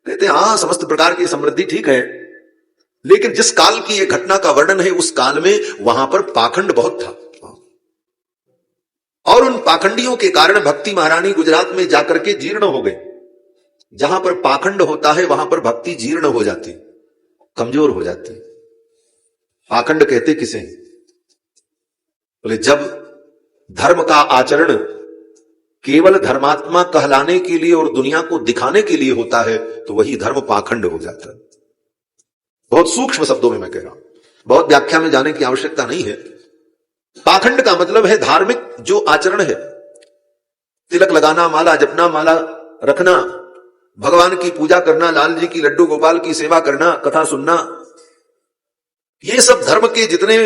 कहते हैं हाँ, समस्त प्रकार की समृद्धि ठीक है, लेकिन जिस काल की यह घटना का वर्णन है उस काल में वहां पर पाखंड बहुत था, और उन पाखंडियों के कारण भक्ति महारानी गुजरात में जाकर के जीर्ण हो गए। जहां पर पाखंड होता है वहां पर भक्ति जीर्ण हो जाती, कमजोर हो जाती। पाखंड कहते किसे? बोले जब धर्म का आचरण केवल धर्मात्मा कहलाने के लिए और दुनिया को दिखाने के लिए होता है तो वही धर्म पाखंड हो जाता है। बहुत सूक्ष्म शब्दों में मैं कह रहा हूं, बहुत व्याख्या में जाने की आवश्यकता नहीं है। पाखंड का मतलब है धार्मिक जो आचरण है, तिलक लगाना, माला जपना, माला रखना, भगवान की पूजा करना, लाल जी की, लड्डू गोपाल की सेवा करना, कथा सुनना, ये सब धर्म के जितने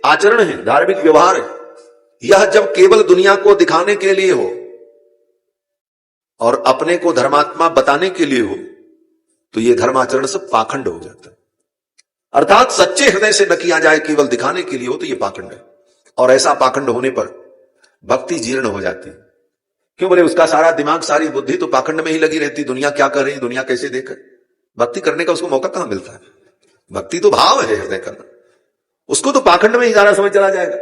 आचरण हैं, धार्मिक व्यवहार है, यह जब केवल दुनिया को दिखाने के लिए हो और अपने को धर्मात्मा बताने के लिए हो तो यह धर्माचरण सब पाखंड हो जाता है। अर्थात सच्चे हृदय से न किया जाए, केवल दिखाने के लिए हो तो यह पाखंड है। और ऐसा पाखंड होने पर भक्ति जीर्ण हो जाती है। क्यों? बोले उसका सारा दिमाग, सारी बुद्धि तो पाखंड में ही लगी रहती, दुनिया क्या कर रही, दुनिया कैसे देख, भक्ति करने का उसको मौका कहां मिलता है? भक्ति तो भाव है हृदय करना, उसको तो पाखंड में ही सारा समय चला जाएगा।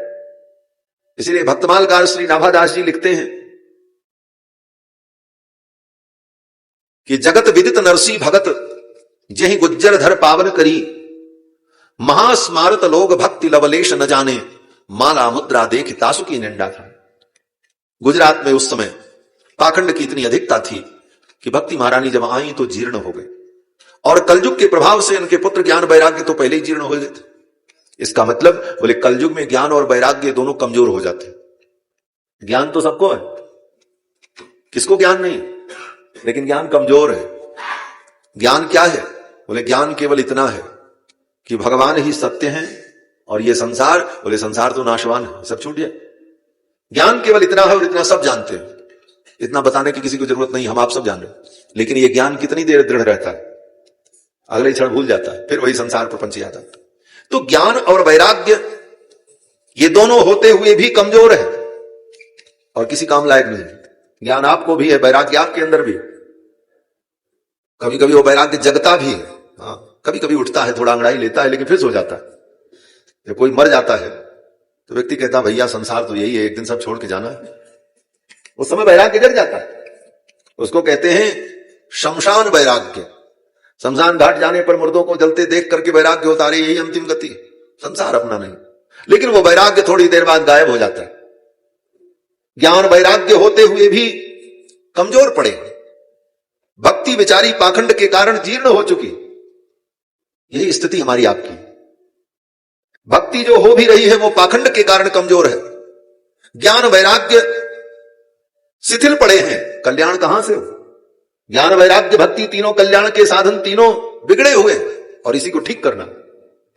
इसलिए भक्तमालकार श्री नाभादास जी लिखते हैं कि जगत विदित नरसी भगत जहि गुज्जर धर पावन करी, महास्मारत लोग भक्ति लवलेश न जाने, माला मुद्रा देख तासु की निंदा था। गुजरात में उस समय पाखंड की इतनी अधिकता थी कि भक्ति महारानी जब आई तो जीर्ण हो गए, और कलयुग के प्रभाव से उनके पुत्र ज्ञान वैराग्य तो पहले ही जीर्ण हो गए थे। इसका मतलब बोले कलयुग में ज्ञान और वैराग्य दोनों कमजोर हो जाते। ज्ञान तो सबको है, किसको ज्ञान नहीं, लेकिन ज्ञान कमजोर है। ज्ञान क्या है? बोले ज्ञान केवल इतना है कि भगवान ही सत्य हैं और ये संसार, बोले संसार तो नाशवान है, सब छूट जाए। ज्ञान केवल इतना है और इतना सब जानते हैं, इतना बताने की किसी को जरूरत नहीं, हम आप सब जान रहे हैं। लेकिन ये ज्ञान कितनी देर दृढ़ रहता है, अगले क्षण भूल जाता है, फिर वही संसार प्रपंच आता है। तो ज्ञान और वैराग्य ये दोनों होते हुए भी कमजोर है और किसी काम लायक नहीं। ज्ञान आपको भी है, वैराग्य आपके अंदर भी, कभी कभी वो वैराग्य जगता भी है, हाँ, कभी कभी उठता है, थोड़ा अंगड़ाई लेता है, लेकिन फिर सो जाता है। जब कोई मर जाता है तो व्यक्ति कहता है भैया संसार तो यही है, एक दिन सब छोड़ के जाना है, उस समय वैराग्य जग जाता है। उसको कहते हैं शमशान वैराग्य। शमशान घाट जाने पर मुर्दों को जलते देख करके वैराग्य होता रही, यही अंतिम गति, संसार अपना नहीं। लेकिन वो वैराग्य थोड़ी देर बाद गायब हो जाता है। ज्ञान वैराग्य होते हुए भी कमजोर पड़े, भक्ति विचारी पाखंड के कारण जीर्ण हो चुकी। यही स्थिति हमारी आपकी। भक्ति जो हो भी रही है वो पाखंड के कारण कमजोर है, ज्ञान वैराग्य शिथिल पड़े हैं, कल्याण कहां से हो? ज्ञान वैराग्य भक्ति तीनों कल्याण के साधन तीनों बिगड़े हुए, और इसी को ठीक करना,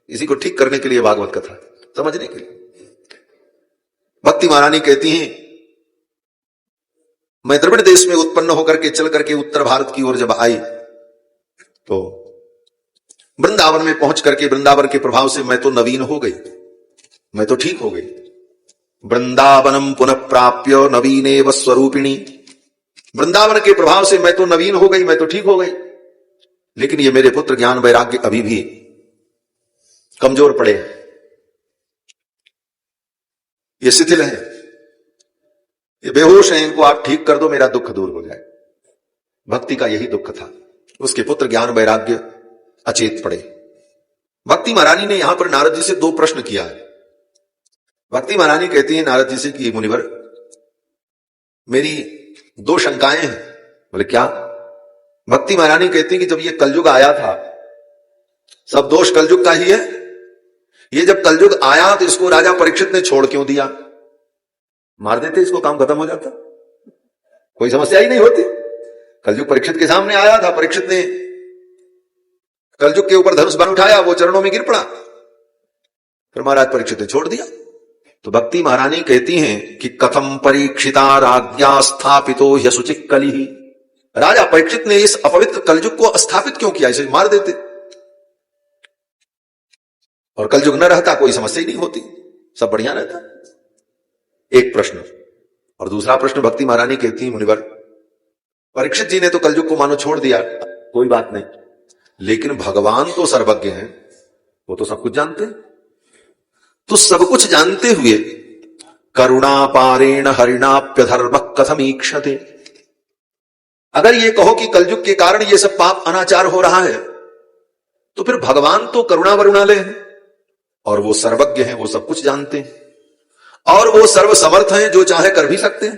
इसी को ठीक करने के लिए भागवत कथा समझने के लिए। भक्ति महारानी कहती हैं, मैं द्रविड़ देश में उत्पन्न होकर के चल करके उत्तर भारत की ओर जब आई तो वृंदावन में पहुंच करके वृंदावन के प्रभाव से मैं तो नवीन हो गई, मैं तो ठीक हो गई। वृंदावनम पुनः प्राप्य नवीनेव स्वरूपिणी, वृंदावन के प्रभाव से मैं तो नवीन हो गई, मैं तो ठीक हो गई। लेकिन ये मेरे पुत्र ज्ञान वैराग्य अभी भी कमजोर पड़े हैं, ये शिथिल है, ये बेहोश है, इनको आप ठीक कर दो, मेरा दुख दूर हो जाए। भक्ति का यही दुख था, उसके पुत्र ज्ञान वैराग्य अचेत पड़े। भक्ति महारानी ने यहां पर नारद जी से दो प्रश्न किया है। भक्ति महारानी कहती है नारद जी से कि मुनिवर, मेरी दो शंकाएं हैं। बोले क्या? भक्ति महारानी कहती है कि जब ये कलयुग आया था, सब दोष कलयुग का ही है, ये जब कलयुग आया तो इसको राजा परीक्षित ने छोड़ क्यों दिया? मार देते, इसको काम खत्म हो जाता, कोई समस्या ही नहीं होती। कलयुग परीक्षित के सामने आया था, परीक्षित ने कलयुग के ऊपर धनुष बाण उठाया, वो चरणों में गिर पड़ा, फिर महाराज परीक्षित ने छोड़ दिया। तो भक्ति महारानी कहती हैं कि कथम परीक्षिता राज्ञा स्थापितो यशुचिक कली, राजा परीक्षित ने इस अपवित्र कलयुग को स्थापित क्यों किया? इसे मार देते और कलयुग न रहता, कोई समस्या ही नहीं होती, सब बढ़िया रहता। एक प्रश्न। और दूसरा प्रश्न भक्ति महारानी कहती है, मुनिवर, परीक्षित जी ने तो कलयुग को मानो छोड़ दिया, कोई बात नहीं, लेकिन भगवान तो सर्वज्ञ हैं, वो तो सब कुछ जानते हैं। तो सब कुछ जानते हुए करुणा पारेण हरिणाप्यधर्म कथमीक्षते, अगर ये कहो कि कलयुग के कारण ये सब पाप अनाचार हो रहा है, तो फिर भगवान तो करुणा वरुणालय है, और वो सर्वज्ञ हैं, वो सब कुछ जानते हैं, और वो सर्व समर्थ हैं, जो चाहे कर भी सकते हैं,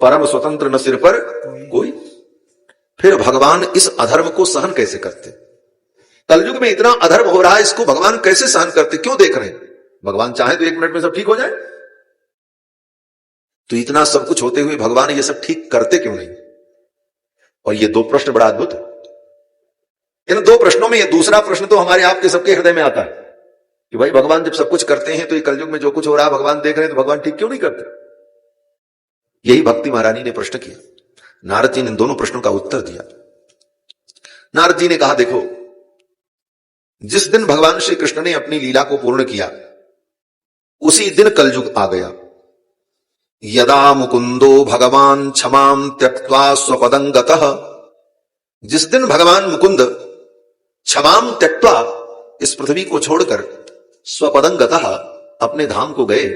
परम स्वतंत्र न सिर पर कोई। फिर भगवान इस अधर्म को सहन कैसे करते? कलयुग में इतना अधर्म हो रहा है, इसको भगवान कैसे सहन करते? क्यों देख रहे हैं? भगवान चाहे तो 1 मिनट में सब ठीक हो जाए, तो इतना सब कुछ होते हुए भगवान ये सब ठीक करते क्यों नहीं? और ये दो प्रश्न बड़ा अद्भुत है। इन दो प्रश्नों में ये दूसरा प्रश्न तो हमारे आपके सबके हृदय में आता है कि भाई भगवान जब सब कुछ करते हैं, तो ये कलयुग में जो कुछ हो रहा है भगवान देख रहे हैं, तो भगवान ठीक क्यों नहीं करते? यही भक्ति महारानी ने प्रश्न किया। नारद जी ने इन दोनों प्रश्नों का उत्तर दिया। नारद जी ने कहा, देखो, जिस दिन भगवान श्री कृष्ण ने अपनी लीला को पूर्ण किया, उसी दिन कलयुग आ गया। यदा मुकुंदो भगवान क्षमाम त्यक्त्वा स्वपदं गतः, जिस दिन भगवान मुकुंद क्षमाम त्यक्त्वा इस पृथ्वी को छोड़कर स्वपदं गतः अपने धाम को गए,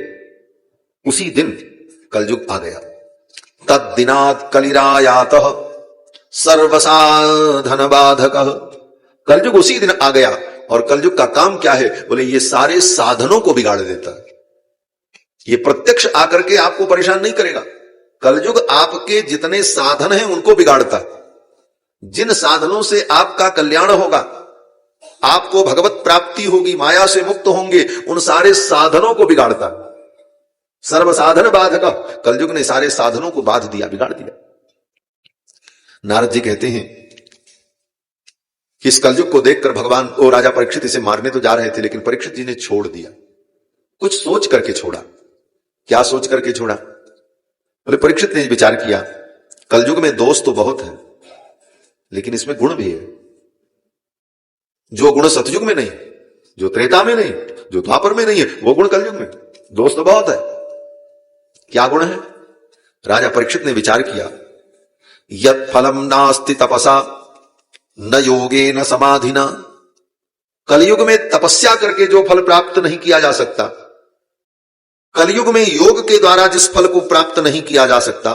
उसी दिन कलयुग आ गया। तद्दिनात् कलिरायातः सर्वसाधन बाधकः, कलयुग उसी दिन आ गया। और कलयुग का काम क्या है? बोले ये सारे साधनों को बिगाड़ देता है। ये प्रत्यक्ष आकर के आपको परेशान नहीं करेगा, कलयुग आपके जितने साधन हैं उनको बिगाड़ता है। जिन साधनों से आपका कल्याण होगा, आपको भगवत प्राप्ति होगी, माया से मुक्त होंगे, उन सारे साधनों को बिगाड़ता है। सर्व साधन बाधक, कलयुग ने सारे साधनों को बाध दिया, बिगाड़ दिया। नारद जी कहते हैं कि इस कलयुग को देखकर भगवान और राजा परीक्षित इसे मारने तो जा रहे थे, लेकिन परीक्षित जी ने छोड़ दिया, कुछ सोच करके छोड़ा। क्या सोच करके छोड़ा? बोले परीक्षित ने विचार किया, कलयुग में दोष तो बहुत है, लेकिन इसमें गुण भी है, जो गुण सतयुग में नहीं, जो त्रेता में नहीं, जो द्वापर में नहीं है, वो गुण कलयुग में। दोष तो बहुत है, क्या गुण है? राजा परीक्षित ने विचार किया, यत् फलम नास्ति तपसा न योगे न समाधिना, कलयुग में तपस्या करके जो फल प्राप्त नहीं किया जा सकता, कलयुग में योग के द्वारा जिस फल को प्राप्त नहीं किया जा सकता,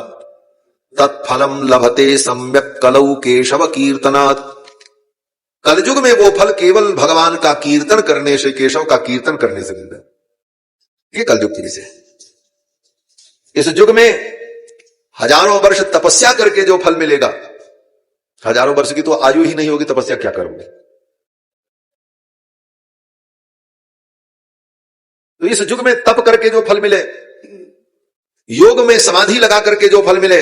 तत्फलम लभते सम्यक कलौ केशव कीर्तनात्। कलयुग में वो फल केवल भगवान का कीर्तन करने से, केशव का कीर्तन करने से मिलता है। ये कलयुग की विषय। इस युग में हजारों वर्ष तपस्या करके जो फल मिलेगा, हजारों वर्ष की तो आयु ही नहीं होगी, तपस्या क्या करोगे। तो इस युग में तप करके जो फल मिले, योग में समाधि लगा करके जो फल मिले,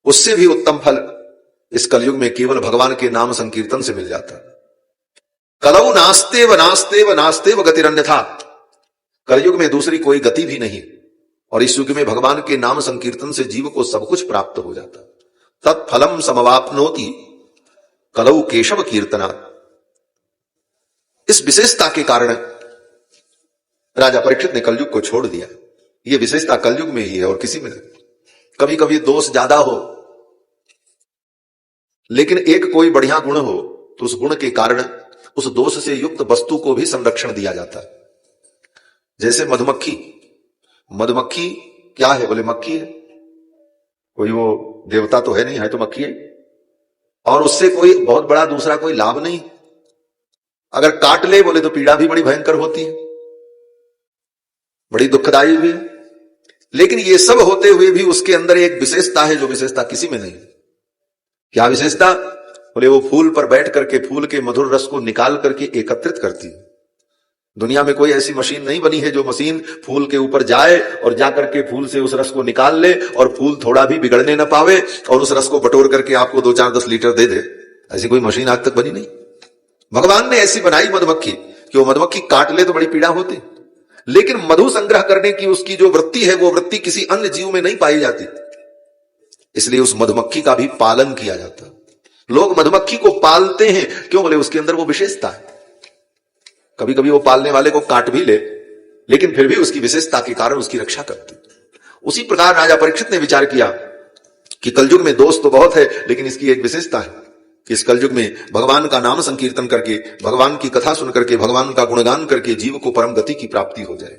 उससे भी उत्तम फल इस कलयुग में केवल भगवान के नाम संकीर्तन से मिल जाता। कलौ नास्तेव नास्तेव नास्तेव गतिरन्यथा। कलयुग में दूसरी कोई गति भी नहीं, और इस युग में भगवान के नाम संकीर्तन से जीव को सब कुछ प्राप्त हो जाता। तत्फलम समवाप्नोति कलौ केशव कीर्तना। इस विशेषता के कारण राजा परीक्षित ने कलयुग को छोड़ दिया। यह विशेषता कलयुग में ही है और किसी में नहीं। कभी कभी दोष ज्यादा हो, लेकिन एक कोई बढ़िया गुण हो, तो उस गुण के कारण उस दोष से युक्त वस्तु को भी संरक्षण दिया जाता है। जैसे मधुमक्खी। मधुमक्खी क्या है? बोले मक्खी है, कोई वो देवता तो है नहीं, है तो मक्खी है, और उससे कोई बहुत बड़ा दूसरा कोई लाभ नहीं। अगर काट ले बोले तो पीड़ा भी बड़ी भयंकर होती है, बड़ी दुखदायी भी है। लेकिन ये सब होते हुए भी उसके अंदर एक विशेषता है, जो विशेषता किसी में नहीं। क्या विशेषता? बोले वो फूल पर बैठ करके फूल के मधुर रस को निकाल करके एकत्रित करती है। दुनिया में कोई ऐसी मशीन नहीं बनी है जो मशीन फूल के ऊपर जाए और जाकर के फूल से उस रस को निकाल ले और फूल थोड़ा भी बिगड़ने न पावे और उस रस को बटोर करके आपको 2-4-10 लीटर दे दे। ऐसी कोई मशीन आज तक बनी नहीं। भगवान ने ऐसी बनाई मधुमक्खी कि वो मधुमक्खी काट ले तो बड़ी पीड़ा होती, लेकिन मधु संग्रह करने की उसकी जो वृत्ति है, वो वृत्ति किसी अन्य जीव में नहीं पाई जाती। इसलिए उस मधुमक्खी का भी पालन किया जाता। लोग मधुमक्खी को पालते हैं, क्यों? बोले उसके अंदर वो विशेषता है। कभी कभी वो पालने वाले को काट भी ले, लेकिन फिर भी उसकी विशेषता के कारण उसकी रक्षा करती। उसी प्रकार राजा परीक्षित ने विचार किया कि कलयुग में दोष तो बहुत है, लेकिन इसकी एक विशेषता है कि इस कलयुग में भगवान का नाम संकीर्तन करके, भगवान की कथा सुन करके, भगवान का गुणगान करके जीव को परम गति की प्राप्ति हो जाए।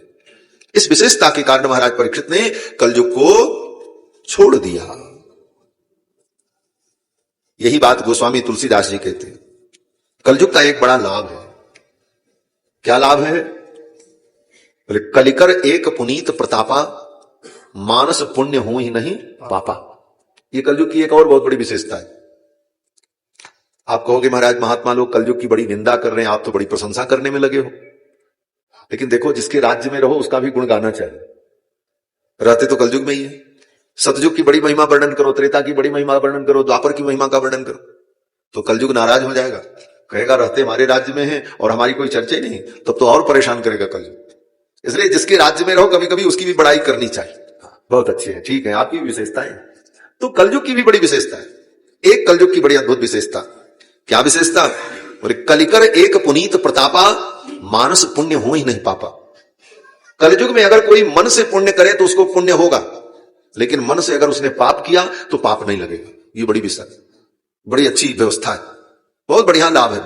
इस विशेषता के कारण महाराज परीक्षित ने कलयुग को छोड़ दिया। यही बात गोस्वामी तुलसीदास जी कहते हैं। कलयुग का एक बड़ा लाभ है। क्या लाभ है? बोले कलिकर एक पुनीत प्रतापा, मानस पुण्य हो ही नहीं पापा। ये कलयुग की एक और बहुत बड़ी विशेषता है। आप कहोगे महाराज महात्मा लोग कलयुग की बड़ी निंदा कर रहे हैं, आप तो बड़ी प्रशंसा करने में लगे हो। लेकिन देखो, जिसके राज्य में रहो उसका भी गुण गाना चाहिए। रहते तो कलयुग में ही है। सतयुग की बड़ी महिमा वर्णन करो, त्रेता की बड़ी महिमा वर्णन करो, द्वापर की महिमा का वर्णन करो, तो कलयुग नाराज हो जाएगा, कहेगा रहते हमारे राज्य में है और हमारी कोई चर्चा ही नहीं, तब तो और परेशान करेगा कलयुग। इसलिए जिसके राज्य में रहो कभी कभी उसकी भी बड़ाई करनी चाहिए। बहुत अच्छी है, ठीक है, आपकी विशेषता है। तो कलयुग की भी बड़ी विशेषता है। एक कलयुग की बड़ी अद्भुत विशेषता, क्या विशेषता? बोले कलिकर एक पुनीत प्रतापा, मानस पुण्य हो ही नहीं पापा। कलयुग में अगर कोई मन से पुण्य करे तो उसको पुण्य होगा, लेकिन मन से अगर उसने पाप किया तो पाप नहीं लगेगा। ये बड़ी विशेषता, बड़ी अच्छी व्यवस्था है, बहुत बढ़िया लाभ है।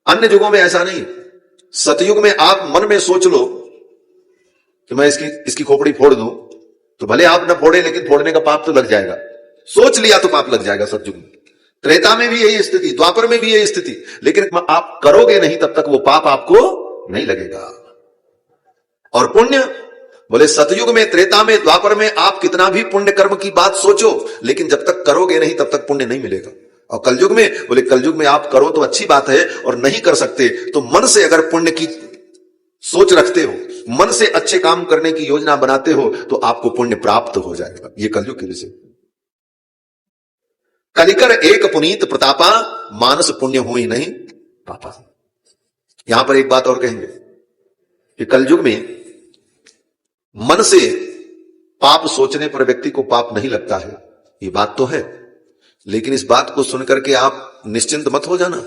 अन्य युगों में ऐसा नहीं। सतयुग में आप मन में सोच लो कि मैं इसकी खोपड़ी फोड़ दूं, तो भले आप न फोड़े, लेकिन फोड़ने का पाप तो लग जाएगा। सोच लिया तो पाप लग जाएगा सतयुग में। त्रेता में भी यही स्थिति, द्वापर में भी यही स्थिति, लेकिन आप करोगे नहीं तब तक वो पाप आपको नहीं लगेगा। और पुण्य, बोले सतयुग में, त्रेता में, द्वापर में आप कितना भी पुण्य कर्म की बात सोचो, लेकिन जब तक करोगे नहीं तब तक पुण्य नहीं मिलेगा। और कलयुग में, बोले कलयुग में आप करो तो अच्छी बात है, और नहीं कर सकते तो मन से अगर पुण्य की सोच रखते हो, मन से अच्छे काम करने की योजना बनाते हो, तो आपको पुण्य प्राप्त हो जाएगा। ये कलयुग के विषय। कलिकर एक पुनीत प्रतापा, मानस पुण्य हो ही नहीं पापा। यहां पर एक बात और कहेंगे कि कलयुग में मन से पाप सोचने पर व्यक्ति को पाप नहीं लगता है, ये बात तो है, लेकिन इस बात को सुनकर के आप निश्चिंत मत हो जाना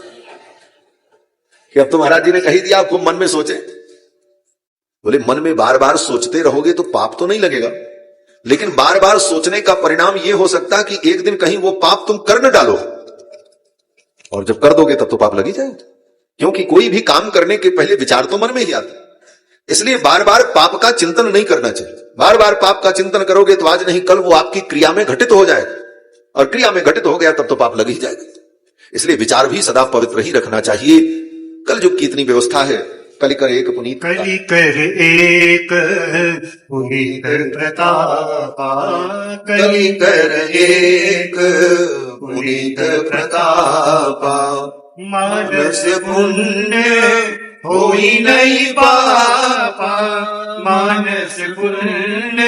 कि अब तो महाराज जी ने कही दिया आपको मन में सोचे। बोले मन में बार बार सोचते रहोगे तो पाप तो नहीं लगेगा, लेकिन बार बार सोचने का परिणाम यह हो सकता है कि एक दिन कहीं वो पाप तुम कर न डालो, और जब कर दोगे तब तो पाप लग ही जाए। क्योंकि कोई भी काम करने के पहले विचार तो मन में ही आता। इसलिए बार बार पाप का चिंतन नहीं करना चाहिए। बार बार पाप का चिंतन करोगे तो आज नहीं कल वो आपकी क्रिया में घटित हो जाएगा, और क्रिया में घटित हो गया तब तो पाप लग ही जाएगा। इसलिए विचार भी सदा पवित्र ही रखना चाहिए। कलयुग की इतनी व्यवस्था है, कलि कर एक पुनीत कलि कर एक पुनीत प्रतापा, कलि कर एक पुनीत प्रतापा, मानस पुण्य होई नहीं पापा, मानस पुण्य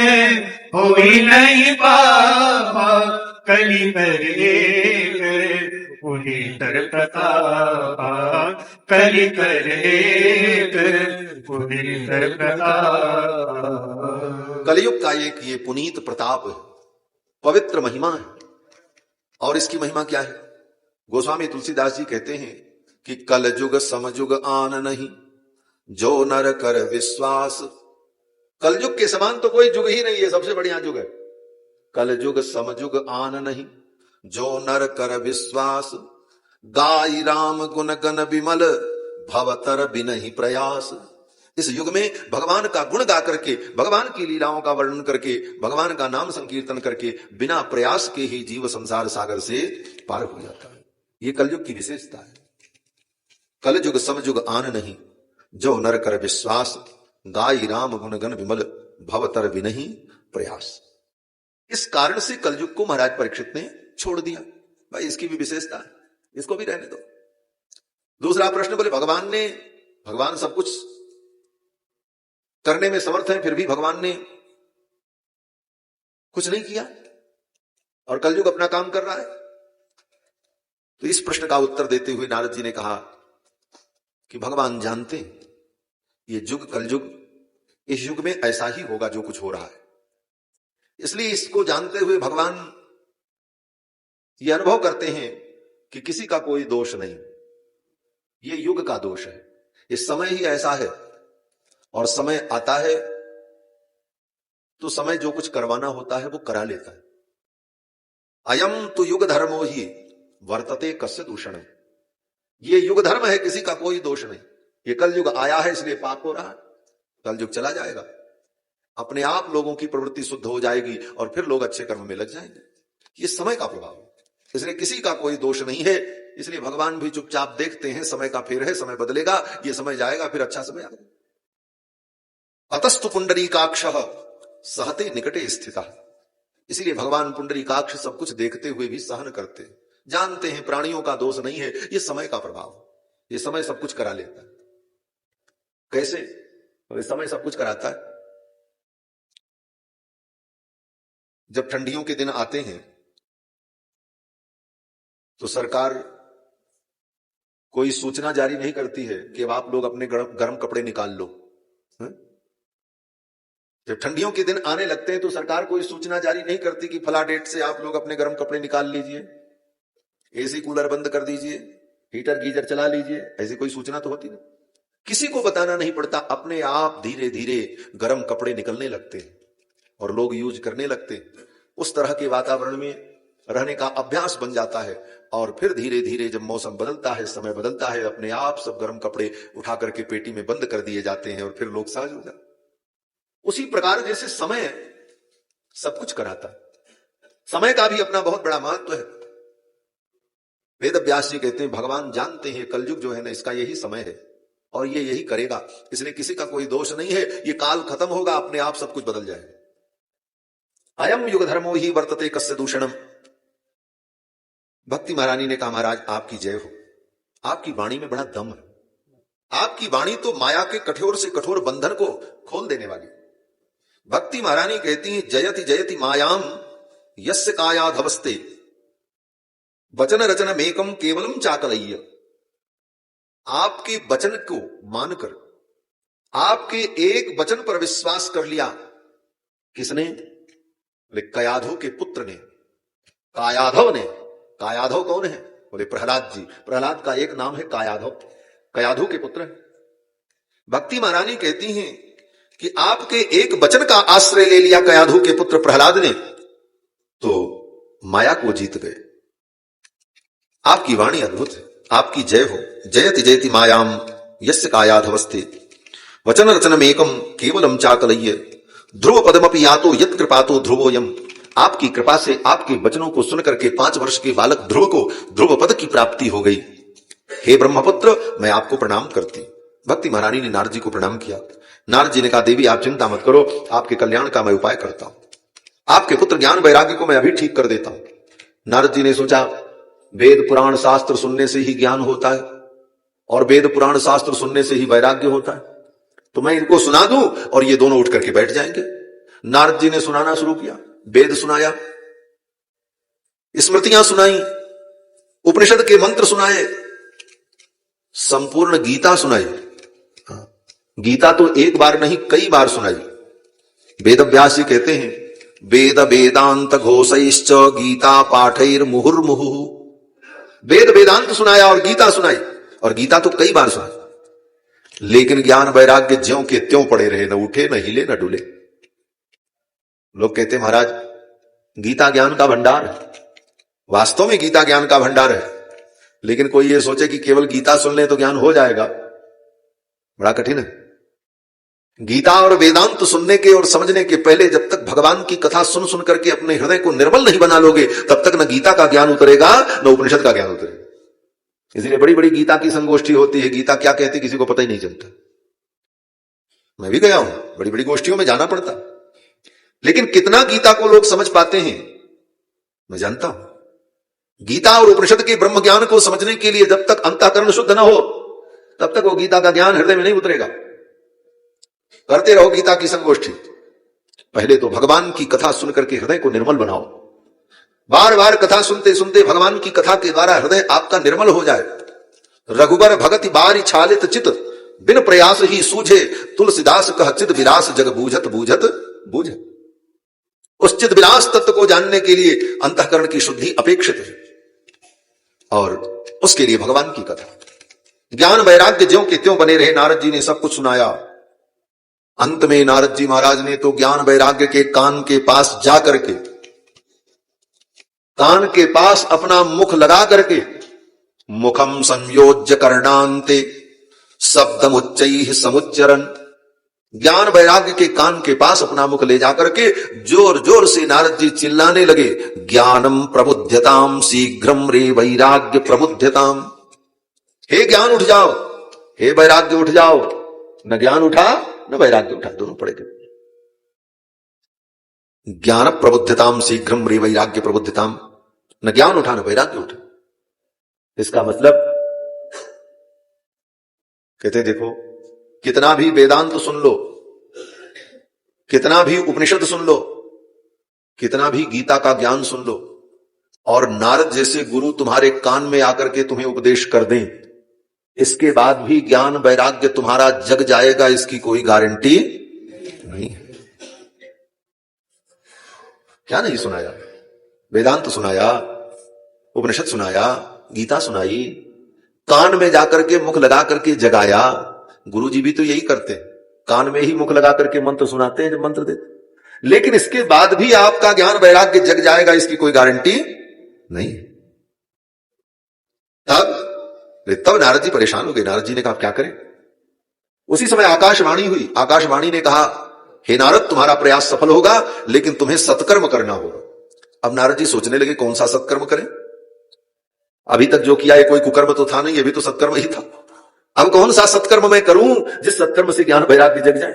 होई नहीं पापा, कलि कर एक पुनीत प्रतापा, कलि कर एक पुनीत प्रतापा। कलयुग का एक ये पुनीत प्रताप है, पवित्र महिमा है। और इसकी महिमा क्या है? गोस्वामी तुलसीदास जी कहते हैं कि कलयुग समयुग आन नहीं, जो नर कर विश्वास। कलयुग के समान तो कोई युग ही नहीं है, सबसे बढ़िया युग है। कलयुग समयुग आन नहीं, जो नर कर विश्वास। गाई राम गुण गण विमल, भवतर बिनहि प्रयास। इस युग में भगवान का गुण गा करके, भगवान की लीलाओं का वर्णन करके, भगवान का नाम संकीर्तन करके बिना प्रयास के ही जीव संसार सागर से पार हो जाता है। ये कलयुग की विशेषता है। कलयुग समयुग आन नहीं, जो नर कर विश्वास। गाई राम गुण गण विमल, भवतर बिनहि प्रयास। इस कारण से कलयुग को महाराज परीक्षित ने छोड़ दिया। भाई इसकी भी विशेषता है, इसको भी रहने दो। दूसरा प्रश्न, बोले भगवान सब कुछ करने में समर्थ है, फिर भी भगवान ने कुछ नहीं किया और कलयुग अपना काम कर रहा है। तो इस प्रश्न का उत्तर देते हुए नारद जी ने कहा कि भगवान जानते हैं ये युग कलयुग, इस युग में ऐसा ही होगा जो कुछ हो रहा है। इसलिए इसको जानते हुए भगवान ये अनुभव करते हैं कि किसी का कोई दोष नहीं, ये युग का दोष है। ये समय ही ऐसा है, और समय आता है तो समय जो कुछ करवाना होता है वो करा लेता है। अयम तो युग धर्मो ही वर्तते कस्य दूषण। ये युग धर्म है, किसी का कोई दोष नहीं। ये कल युग आया है इसलिए पाप हो रहा है, कल युग चला जाएगा, अपने आप लोगों की प्रवृत्ति शुद्ध हो जाएगी और फिर लोग अच्छे कर्म में लग जाएंगे। ये समय का प्रभाव है, इसलिए किसी का कोई दोष नहीं है। इसलिए भगवान भी चुपचाप देखते हैं, समय का फेर है, समय बदलेगा, ये समय जाएगा, फिर अच्छा समय आएगा। अतस्तु पुंडरीकाक्षः सहते निकटे स्थिता। इसलिए भगवान पुंडरीकाक्ष सब कुछ देखते हुए भी सहन करते हैं, जानते हैं प्राणियों का दोष नहीं है, ये समय का प्रभाव, ये समय सब कुछ करा लेता है। कैसे? तो समय सब कुछ कराता है। जब ठंडियों के दिन आते हैं तो सरकार कोई सूचना जारी नहीं करती है कि अब आप लोग अपने गर्म कपड़े निकाल लो। जब ठंडियों के दिन आने लगते हैं तो सरकार कोई सूचना जारी नहीं करती कि फला डेट से आप लोग अपने गर्म कपड़े निकाल लीजिए, एसी कूलर बंद कर दीजिए, हीटर गीजर चला लीजिए। ऐसी कोई सूचना तो होती नहीं, किसी को बताना नहीं पड़ता, अपने आप धीरे धीरे गर्म कपड़े निकलने लगते हैं और लोग यूज करने लगते हैं। उस तरह के वातावरण में रहने का अभ्यास बन जाता है और फिर धीरे धीरे जब मौसम बदलता है, समय बदलता है, अपने आप सब गर्म कपड़े उठा करके पेटी में बंद कर दिए जाते हैं और फिर लोग सहज हो जाते। उसी प्रकार जैसे समय सब कुछ कराता है, समय का भी अपना बहुत बड़ा महत्व है। वेद व्यास जी कहते हैं भगवान जानते हैं कलयुग जो है ना, इसका यही समय है और ये यही करेगा, इसलिए किसी का कोई दोष नहीं है। ये काल खत्म होगा, अपने आप सब कुछ बदल जाएगा। अयम युग धर्मो ही वर्तते कस्य दूषणम। भक्ति महारानी ने कहा महाराज आपकी जय हो, आपकी वाणी में बड़ा दम है। आपकी वाणी तो माया के कठोर से कठोर बंधन को खोल देने वाली। भक्ति महारानी कहती है जयति जयति मायाम यस्य कायाधवस्ते वचन रचन मेकम केवलम चाकलय्य। आपके वचन को मानकर, आपके एक वचन पर विश्वास कर लिया। किसने? बोले कयाधु के पुत्र ने, कायाधव ने। कायाधव कौन है? बोले प्रहलाद जी। प्रहलाद का एक नाम है कायाधव, कयाधु के पुत्र। भक्ति महारानी कहती हैं कि आपके एक वचन का आश्रय ले लिया कयाधु के पुत्र प्रहलाद ने तो माया को जीत गए। आपकी वाणी अद्भुत है, आपकी जय हो। जयति जयति मायाम यस्य कायाधवस्ते वचन रचनम एकम केवलम चाकलय्य ध्रुव पदमपि यातो यत् कृपातो ध्रुवोयम। आपकी कृपा से आपके वचनों को सुनकर के 5 वर्ष के बालक ध्रुव को ध्रुव पद की प्राप्ति हो गई। हे ब्रह्मपुत्र, मैं आपको प्रणाम करती। भक्ति महारानी ने नारद जी को प्रणाम किया। नारद जी ने कहा, देवी आप चिंता मत करो, आपके कल्याण का मैं उपाय करता हूं। आपके पुत्र ज्ञान वैराग्य को मैं अभी ठीक कर देता हूं। नारद जी ने सोचा, वेद पुराण शास्त्र सुनने से ही ज्ञान होता है और वेद पुराण शास्त्र सुनने से ही वैराग्य होता है, तो मैं इनको सुना दूं और ये दोनों उठ करके बैठ जाएंगे। नारद जी ने सुनाना शुरू किया। वेद सुनाया, स्मृतियां सुनाई, उपनिषद के मंत्र सुनाए, संपूर्ण गीता सुनाई। गीता तो एक बार नहीं कई बार सुनाई। वेद व्यास जी कहते हैं, वेद वेदांत घोषैश्च गीता पाठैर मुहुर्मुहु। वेद वेदांत सुनाया और गीता सुनाई, और गीता तो कई बार सुनाई। लेकिन ज्ञान वैराग्य ज्यों के त्यों पड़े रहे, न उठे न हिले न डुले। लोग कहते महाराज गीता ज्ञान का भंडार है। वास्तव में गीता ज्ञान का भंडार है, लेकिन कोई ये सोचे कि केवल गीता सुन ले तो ज्ञान हो जाएगा, बड़ा कठिन है। गीता और वेदांत सुनने के और समझने के पहले जब तक भगवान की कथा सुन सुन करके अपने हृदय को निर्मल नहीं बना लोगे, तब तक न गीता का ज्ञान उतरेगा न उपनिषद का ज्ञान उतरेगा। इसलिए बड़ी बड़ी गीता की संगोष्ठी होती है, गीता क्या कहती किसी को पता ही नहीं चलता। मैं भी गया हूं, बड़ी बड़ी गोष्ठियों में जाना पड़ता, लेकिन कितना गीता को लोग समझ पाते हैं मैं जानता हूं। गीता और उपनिषद के ब्रह्म ज्ञान को समझने के लिए जब तक अंतःकरण शुद्ध न हो, तब तक वो गीता का ज्ञान हृदय में नहीं उतरेगा। करते रहो गीता की संगोष्ठी, पहले तो भगवान की कथा सुनकर के हृदय को निर्मल बनाओ। बार बार कथा सुनते सुनते भगवान की कथा के द्वारा हृदय आपका निर्मल हो जाए। रघुबर भगति बारी छालित चित, बिन प्रयास ही सूझे तुलसीदास कह चित विलास जग बूझत बूझत बूझ। उस चित विलास तत्व को जानने के लिए अंतःकरण की शुद्धि अपेक्षित है, और उसके लिए भगवान की कथा। ज्ञान वैराग्य ज्यों के त्यों बने रहे। नारद जी ने सब कुछ सुनाया। अंत में नारद जी महाराज ने तो ज्ञान वैराग्य के कान के पास जा करके, कान के पास अपना मुख लगा करके, मुखम संयोज्य कर्णांते शब्दमुच्चैः समुच्चरन्, ज्ञान वैराग्य के कान के पास अपना मुख ले जाकर के जोर जोर से नारद जी चिल्लाने लगे, ज्ञानम प्रबुध्यताम शीघ्रम रे वैराग्य प्रबुध्यताम। हे ज्ञान उठ जाओ, हे वैराग्य उठ जाओ। न ज्ञान उठा न वैराग्य उठा, दोनों पड़े गए। ज्ञान प्रबुद्धताम शीघ्रम रे वैराग्य प्रबुद्धताम, न ज्ञान उठा न वैराग्य उठा। इसका मतलब कहते देखो, कितना भी वेदांत सुन लो, कितना भी उपनिषद सुन लो, कितना भी गीता का ज्ञान सुन लो, और नारद जैसे गुरु तुम्हारे कान में आकर के तुम्हें उपदेश कर दें, इसके बाद भी ज्ञान वैराग्य तुम्हारा जग जाएगा, इसकी कोई गारंटी नहीं है। क्या नहीं सुनाया? वेदांत सुनाया, उपनिषद सुनाया, गीता सुनाई, कान में जाकर के मुख लगा करके जगाया। गुरुजी भी तो यही करते हैं, कान में ही मुख लगा करके मंत्र सुनाते हैं जब मंत्र देते। लेकिन इसके बाद भी आपका ज्ञान वैराग्य जग जाएगा, इसकी कोई गारंटी नहीं। तब नारद जी परेशान हो गए। नारद जी ने कहा क्या करें? उसी समय आकाशवाणी हुई। आकाशवाणी ने कहा, हे नारद, तुम्हारा प्रयास सफल होगा, लेकिन तुम्हें सत्कर्म करना होगा। अब नारद जी सोचने लगे कौन सा सत्कर्म करें? अभी तक जो किया है कोई कुकर्म तो था नहीं, ये भी तो सत्कर्म ही था। अब कौन सा सत्कर्म मैं करूं जिस सत्कर्म से ज्ञान वैराग्य जग जाए?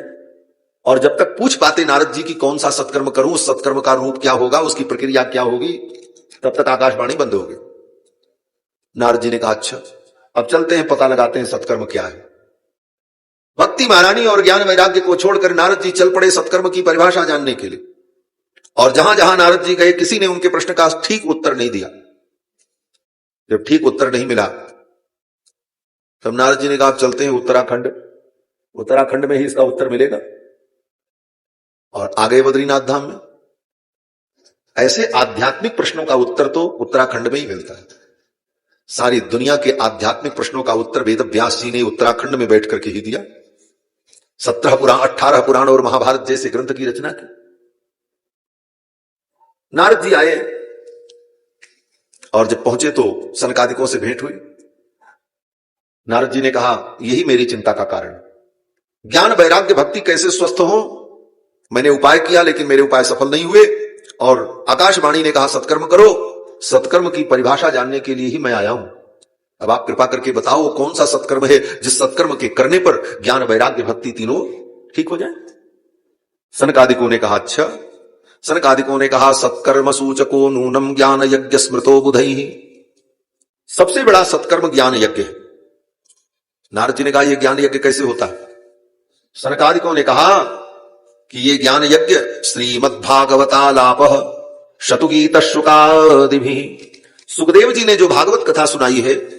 और जब तक पूछ पाते नारद जी की कौन सा सत्कर्म करूं, उस सत्कर्म का रूप क्या होगा, उसकी प्रक्रिया क्या होगी, तब तक आकाशवाणी बंद हो गई। नारद जी ने कहा अच्छा, अब चलते हैं, पता लगाते हैं सत्कर्म क्या है। भक्ति महारानी और ज्ञान वैराग्य को छोड़कर नारद जी चल पड़े सत्कर्म की परिभाषा जानने के लिए। और जहां जहां नारद जी गए, किसी ने उनके प्रश्न का ठीक उत्तर नहीं दिया। जब ठीक उत्तर नहीं मिला, तब नारद जी ने कहा आप चलते हैं उत्तराखंड, उत्तराखंड में ही इसका उत्तर मिलेगा। और आगे बद्रीनाथ धाम में। ऐसे आध्यात्मिक प्रश्नों का उत्तर तो उत्तराखंड में ही मिलता है। सारी दुनिया के आध्यात्मिक प्रश्नों का उत्तर वेद व्यास जी ने उत्तराखंड में बैठ करके ही दिया। 17 पुराण, 18 पुराण और महाभारत जैसे ग्रंथ की रचना की। नारद जी आए और जब पहुंचे तो सनकादिकों से भेंट हुई। नारद जी ने कहा यही मेरी चिंता का कारण है। ज्ञान वैराग्य भक्ति कैसे स्वस्थ हो? मैंने उपाय किया लेकिन मेरे उपाय सफल नहीं हुए, और आकाशवाणी ने कहा सत्कर्म करो। सत्कर्म की परिभाषा जानने के लिए ही मैं आया हूं। अब आप कृपा करके बताओ कौन सा सत्कर्म है जिस सत्कर्म के करने पर ज्ञान वैराग्य भक्ति तीनों ठीक हो जाए? सनकादिकों ने कहा अच्छा। सनकादिकों ने कहा सत्कर्म सूचको नूनम ज्ञान यज्ञ स्मृतो बुधैहि। सबसे बड़ा सत्कर्म ज्ञान यज्ञ है। नारद जी ने कहा यह ज्ञान यज्ञ कैसे होता है? सनकादिकों ने कहा कि ये ज्ञान यज्ञ श्रीमद्भागवतालाप शतुगीत शुकादिभि। सुखदेव जी ने जो भागवत कथा सुनाई है